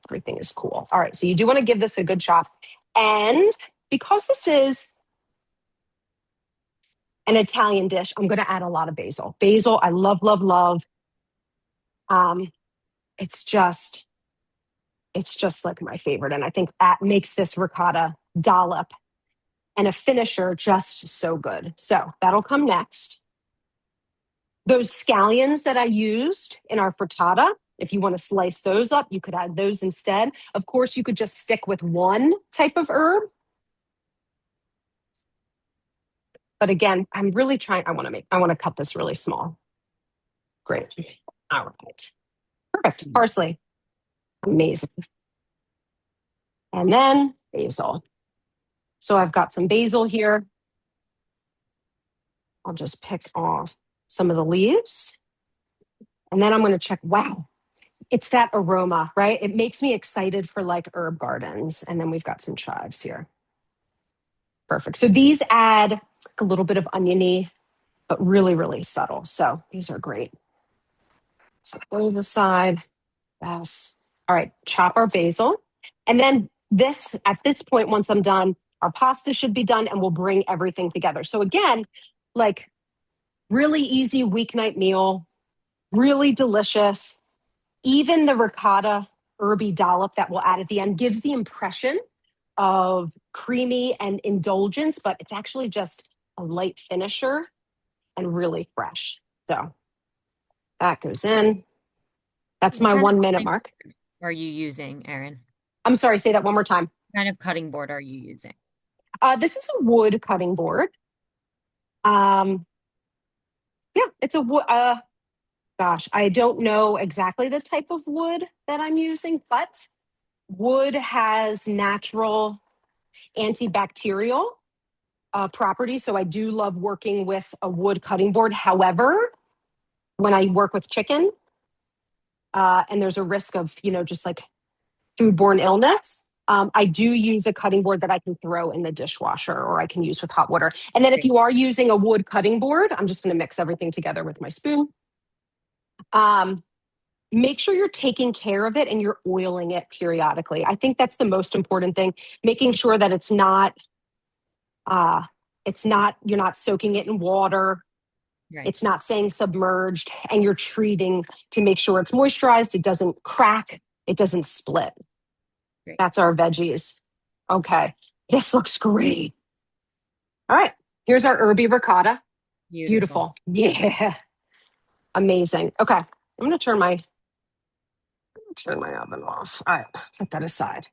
S1: everything is cool. All right, so you do want to give this a good chop. And because this is an Italian dish, I'm going to add a lot of basil. Basil, I love, love, love. It's just like my favorite. And I think that makes this ricotta dollop and a finisher just so good. So that'll come next. Those scallions that I used in our frittata, if you want to slice those up, you could add those instead. Of course, you could just stick with one type of herb. But again, I'm really trying, I want to cut this really small. Great. All right. Perfect. Parsley. Amazing. And then basil. So I've got some basil here. I'll just pick off some of the leaves. And then I'm going to check, wow, it's that aroma, right? It makes me excited for like herb gardens. And then we've got some chives here. Perfect. So these add a little bit of oniony, but really, really subtle. So these are great. Set those aside. Yes. All right, chop our basil. And then at this point, once I'm done, our pasta should be done and we'll bring everything together. So again, like really easy weeknight meal, really delicious. Even the ricotta herby dollop that we'll add at the end gives the impression of creamy and indulgence, but it's actually just a light finisher and really fresh. So that goes in. That's
S2: What
S1: my
S2: kind of
S1: 1 minute
S2: cutting
S1: mark.
S2: board are you using, Erin?
S1: I'm sorry, say that one more time.
S2: What kind of cutting board are you using?
S1: This is a wood cutting board. Yeah, it's a wood. Gosh, I don't know exactly the type of wood that I'm using, but wood has natural antibacterial properties. So I do love working with a wood cutting board. However, when I work with chicken, and there's a risk of, just like foodborne illness, I do use a cutting board that I can throw in the dishwasher or I can use with hot water. And then if you are using a wood cutting board, I'm just going to mix everything together with my spoon. Make sure you're taking care of it and you're oiling it periodically. I think that's the most important thing, making sure that you're not soaking it in water.
S2: Right.
S1: It's not saying submerged, and you're treating to make sure it's moisturized. It doesn't crack. It doesn't split.
S2: Great.
S1: That's our veggies. Okay. This looks great. All right. Here's our herby ricotta. Beautiful. Yeah. Amazing. Okay. I'm going to turn my oven off. All right. Set that aside.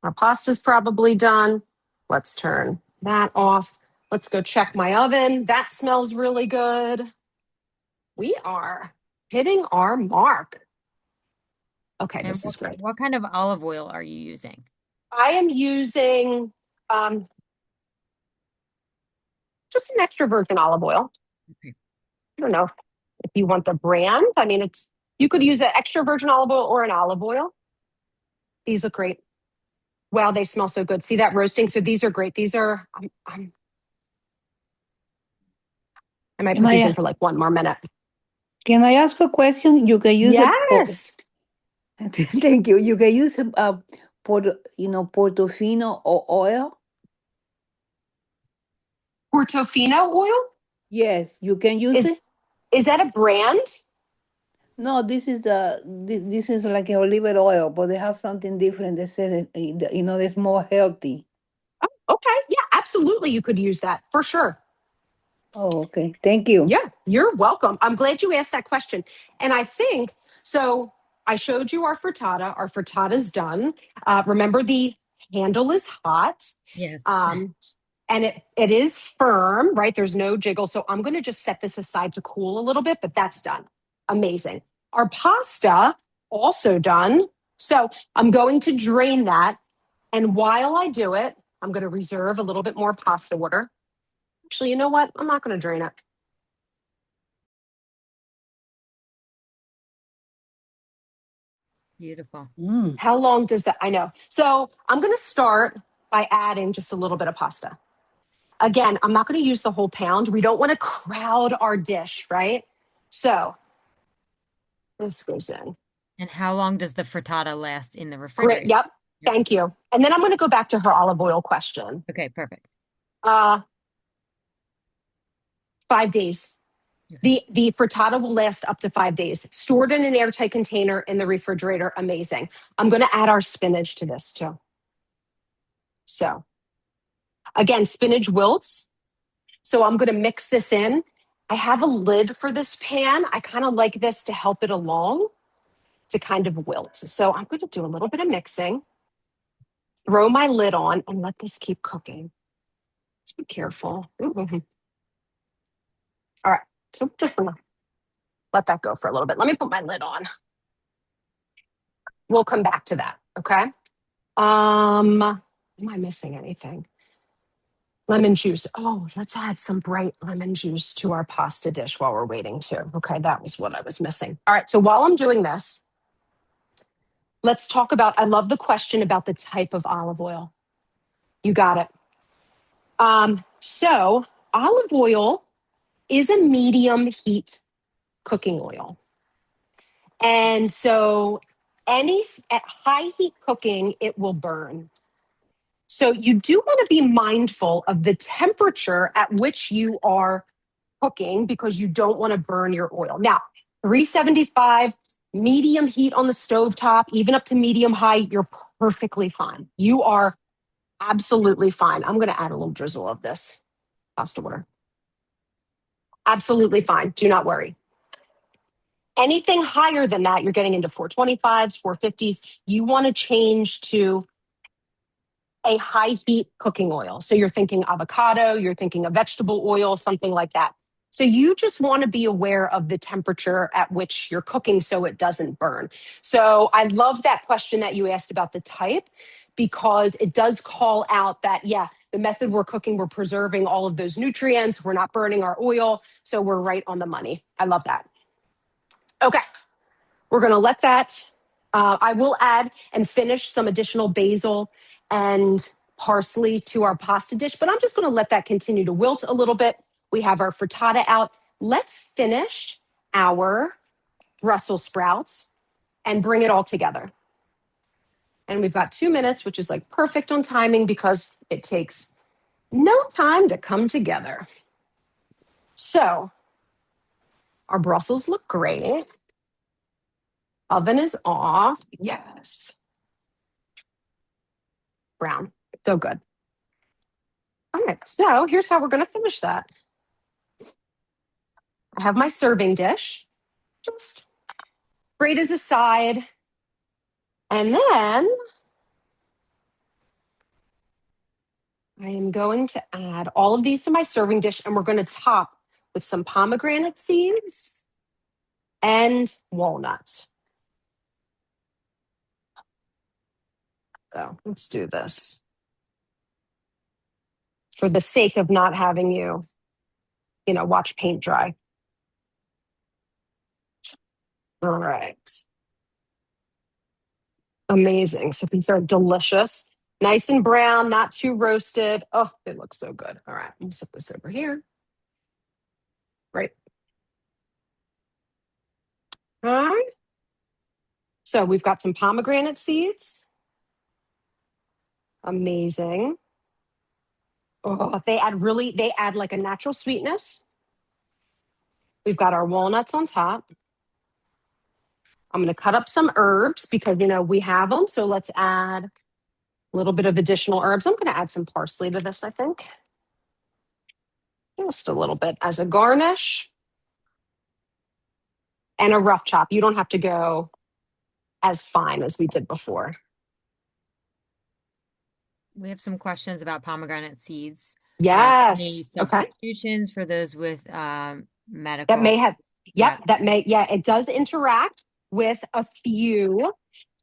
S1: Our pasta's probably done. Let's turn that off. Let's go check my oven. That smells really good. We are hitting our mark. Okay,
S2: And
S1: this is great.
S2: what kind of olive oil are you using?
S1: I am using just an extra virgin olive oil.
S2: Okay.
S1: I don't know if you want the brand. I mean, you could use an extra virgin olive oil or an olive oil. These look great. Wow, they smell so good. See that roasting? So these are great. These are, I might
S3: Can
S1: put these in
S3: I,
S1: for like 1 more minute.
S3: can I ask a question? You can use it.
S1: Yes.
S3: Thank you. You can use Portofino or oil.
S1: Portofino oil?
S3: Yes, you can use
S1: Is
S3: it.
S1: is that a brand?
S3: No, this is like a olive oil, but they have something different that says it's more healthy.
S1: Oh, okay. Yeah, absolutely. You could use that for sure.
S3: Oh, okay. Thank you.
S1: Yeah, you're welcome. I'm glad you asked that question. And I think so. I showed you our frittata. Our frittata's done. Remember, the handle is hot.
S2: Yes.
S1: And it is firm, right? There's no jiggle. So I'm going to just set this aside to cool a little bit, but that's done. Amazing. Our pasta also done. So I'm going to drain that. And while I do it, I'm going to reserve a little bit more pasta water. Actually, you know what? I'm not going to drain it.
S2: Beautiful.
S1: How long does that? I know. So I'm going to start by adding just a little bit of pasta. Again, I'm not going to use the whole pound. We don't want to crowd our dish, right? So this goes in.
S2: And how long does the frittata last in the
S1: Great.
S2: refrigerator?
S1: Yep. Thank you. And then I'm going to go back to her olive oil question.
S2: Okay, perfect.
S1: 5 days. The frittata will last up to 5 days. Stored in an airtight container in the refrigerator. Amazing. I'm going to add our spinach to this too. So again, spinach wilts. So I'm going to mix this in. I have a lid for this pan. I kind of like this to help it along to kind of wilt. So I'm going to do a little bit of mixing, throw my lid on, and let this keep cooking. Let's be careful. All right. So just gonna let that go for a little bit. Let me put my lid on. We'll come back to that. Okay. Am I missing anything? Lemon juice. Oh, let's add some bright lemon juice to our pasta dish while we're waiting too. Okay, that was what I was missing. All right, so while I'm doing this, let's talk about, I love the question about the type of olive oil. You got it. So olive oil is a medium heat cooking oil. And so at high heat cooking, it will burn. So you do want to be mindful of the temperature at which you are cooking because you don't want to burn your oil. Now, 375, medium heat on the stovetop, even up to medium high, you're perfectly fine. You are absolutely fine. I'm going to add a little drizzle of this pasta water. Absolutely fine. Do not worry. Anything higher than that, you're getting into 425s, 450s. You want to change to a high heat cooking oil. So you're thinking avocado, you're thinking a vegetable oil, something like that. So you just want to be aware of the temperature at which you're cooking so it doesn't burn. So I love that question that you asked about the type because it does call out that, yeah, the method we're cooking, we're preserving all of those nutrients. We're not burning our oil. So we're right on the money. I love that. Okay. We're going to let that, I will add and finish some additional basil and parsley to our pasta dish, but I'm just going to let that continue to wilt a little bit. We have our frittata out. Let's finish our Brussels sprouts and bring it all together. And we've got 2 minutes, which is like perfect on timing because it takes no time to come together. So our Brussels look great. Oven is off. Yes. Brown. So good. All right. So here's how we're going to finish that. I have my serving dish. Just grate as a side. And then I am going to add all of these to my serving dish, and we're going to top with some pomegranate seeds and walnuts. So let's do this. For the sake of not having you, watch paint dry. All right. Amazing. So these are delicious. Nice and brown, not too roasted. Oh, they look so good. All right, I'm gonna set this over here. Right. All right. So we've got some pomegranate seeds. Amazing. Oh, they add like a natural sweetness. We've got our walnuts on top. I'm going to cut up some herbs because, we have them. So let's add a little bit of additional herbs. I'm going to add some parsley to this, I think. Just a little bit as a garnish. And a rough chop. You don't have to go as fine as we did before.
S2: We have some questions about pomegranate seeds.
S1: Yes.
S2: Any
S1: Okay.
S2: substitutions for those with medical?
S1: That may have, it does interact with a few.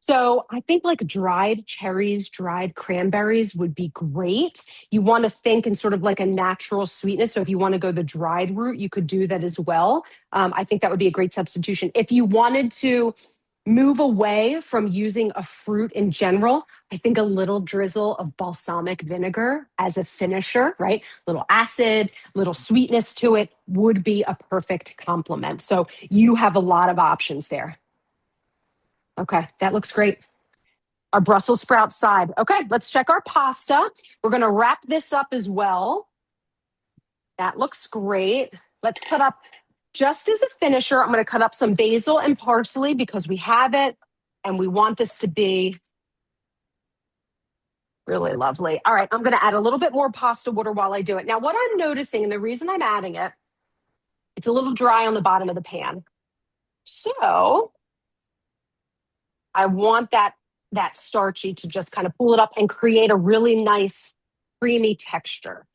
S1: So I think like dried cherries, dried cranberries would be great. You want to think in sort of like a natural sweetness. So if you want to go the dried route, you could do that as well. I think that would be a great substitution. If you wanted to move away from using a fruit in general, I think a little drizzle of balsamic vinegar as a finisher, right? Little acid, little sweetness to it would be a perfect complement. So you have a lot of options there. Okay, that looks great. Our Brussels sprout side. Okay, let's check our pasta. We're going to wrap this up as well. That looks great. Let's cut up, just as a finisher, I'm going to cut up some basil and parsley because we have it and we want this to be really lovely. All right, I'm going to add a little bit more pasta water while I do it. Now, what I'm noticing, and the reason I'm adding it, it's a little dry on the bottom of the pan. So I want that starchy to just kind of pull it up and create a really nice creamy texture.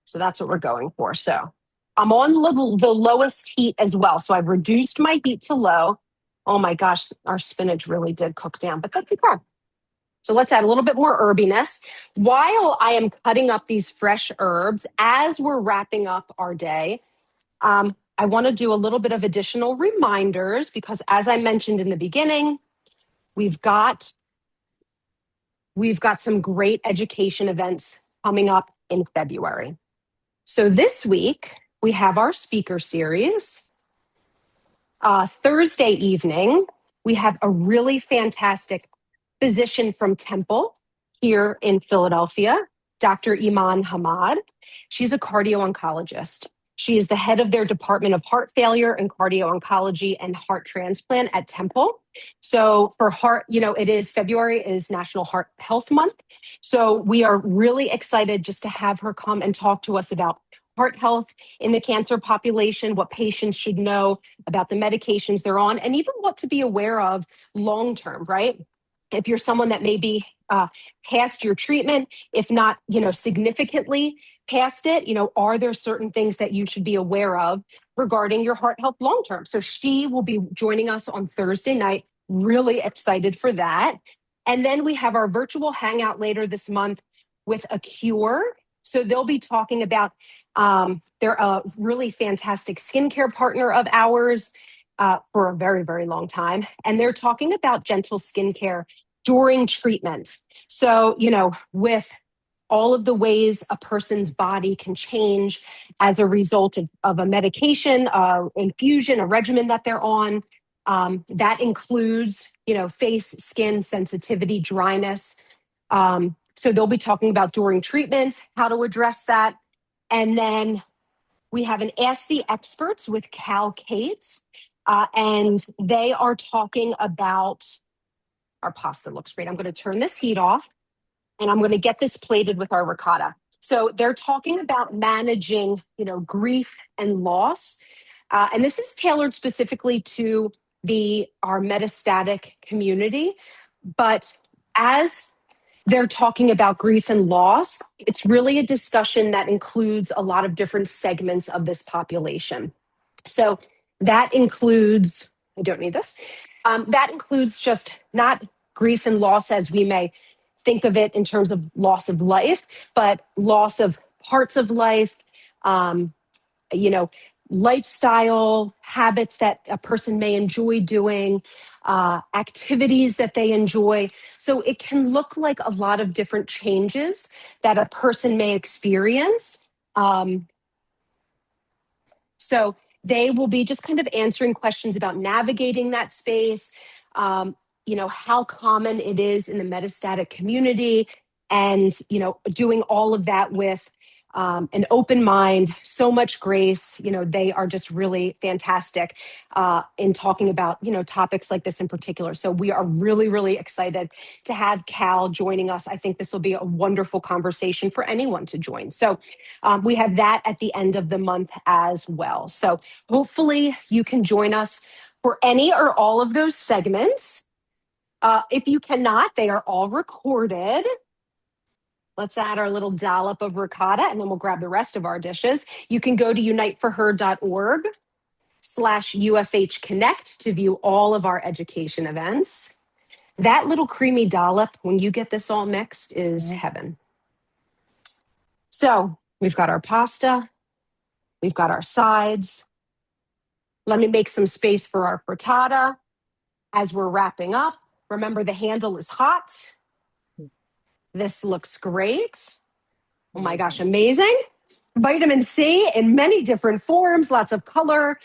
S1: So that's what we're going for. So I'm on the lowest heat as well. So I've reduced my heat to low. Oh my gosh, our spinach really did cook down, but that's okay. So let's add a little bit more herbiness. While I am cutting up these fresh herbs, as we're wrapping up our day, I want to do a little bit of additional reminders because as I mentioned in the beginning, we've got some great education events coming up in February. So this week, we have our speaker series. Thursday evening, we have a really fantastic physician from Temple here in Philadelphia, Dr. Iman Hamad. She's a cardio-oncologist. She is the head of their Department of Heart Failure and Cardio-Oncology and Heart Transplant at Temple. So for heart, it is February is National Heart Health Month. So we are really excited just to have her come and talk to us about heart health in the cancer population, what patients should know about the medications they're on, and even what to be aware of long term, right? If you're someone that may be past your treatment, if not, significantly past it, are there certain things that you should be aware of regarding your heart health long term? So she will be joining us on Thursday night. Really excited for that. And then we have our virtual hangout later this month with A Cure. So they'll be talking about, they're a really fantastic skincare partner of ours for a very, very long time. And they're talking about gentle skincare during treatment. So, with all of the ways a person's body can change as a result of a medication, infusion, a regimen that they're on. That includes, face, skin sensitivity, dryness. So they'll be talking about during treatment, how to address that. And then we have an Ask the Experts with Cal Cates, and they are talking about, our pasta looks great. I'm going to turn this heat off and I'm going to get this plated with our ricotta. So they're talking about managing, grief and loss. And this is tailored specifically to our metastatic community. But as they're talking about grief and loss, it's really a discussion that includes a lot of different segments of this population. So that includes, I don't need this, that includes just not grief and loss as we may think of it in terms of loss of life, but loss of parts of life, lifestyle habits that a person may enjoy doing, activities that they enjoy. So it can look like a lot of different changes that a person may experience. So they will be just kind of answering questions about navigating that space, how common it is in the metastatic community, and, doing all of that with an open mind, so much grace. They are just really fantastic in talking about, topics like this in particular. So we are really, really excited to have Cal joining us. I think this will be a wonderful conversation for anyone to join. So we have that at the end of the month as well. So hopefully you can join us for any or all of those segments. If you cannot, they are all recorded. Let's add our little dollop of ricotta and then we'll grab the rest of our dishes. You can go to uniteforher.org/UFH Connect to view all of our education events. That little creamy dollop, when you get this all mixed, is heaven. So we've got our pasta. We've got our sides. Let me make some space for our frittata. As we're wrapping up, remember the handle is hot. This looks great. Oh my gosh, amazing. Vitamin C in many different forms, lots of color,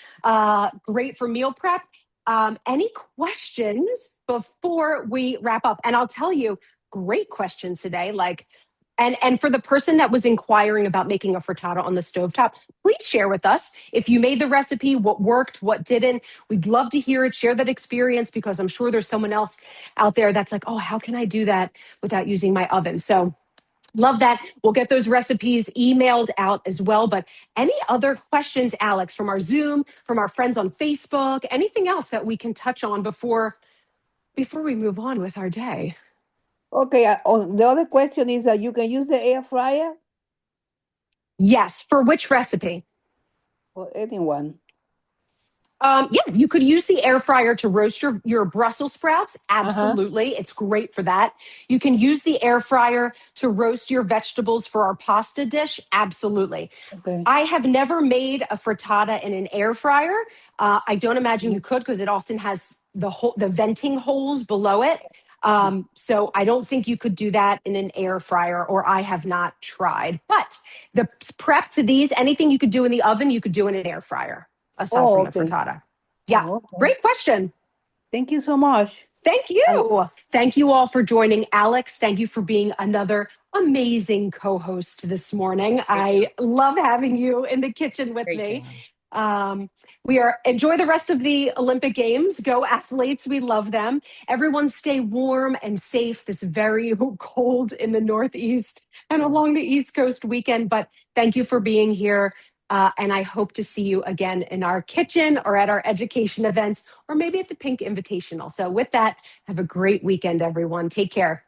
S1: great for meal prep. Any questions before we wrap up? And I'll tell you, great questions today. And for the person that was inquiring about making a frittata on the stovetop, please share with us if you made the recipe, what worked, what didn't. We'd love to hear it. Share that experience, because I'm sure there's someone else out there that's like, oh, how can I do that without using my oven? So love that. We'll get those recipes emailed out as well. But any other questions, Alex, from our Zoom, from our friends on Facebook, anything else that we can touch on before we move on with our day?
S3: Okay, the other question is that you can use the air fryer
S1: Yes. For which recipe?
S3: or anyone.
S1: Yeah, you could use the air fryer to roast your Brussels sprouts. Absolutely. It's great for that. You can use the air fryer to roast your vegetables for our pasta dish. Absolutely.
S3: Okay.
S1: I have never made a frittata in an air fryer. I don't imagine you could, because it often has the venting holes below it. So I don't think you could do that in an air fryer, or I have not tried. But the prep to these, anything you could do in the oven, you could do in an air fryer, aside from the frittata. Yeah,
S3: Oh, okay.
S1: great question.
S3: Thank you so much.
S1: Thank you. Thank you all for joining. Alex, thank you for being another amazing co-host this morning. I love having you in the kitchen with
S2: Great
S1: me.
S2: job.
S1: Enjoy the rest of the Olympic Games. Go athletes. We love them. Everyone stay warm and safe this very cold in the Northeast and along the East Coast weekend. But thank you for being here. And I hope to see you again in our kitchen or at our education events or maybe at the Pink Invitational. So with that, have a great weekend, everyone. Take care.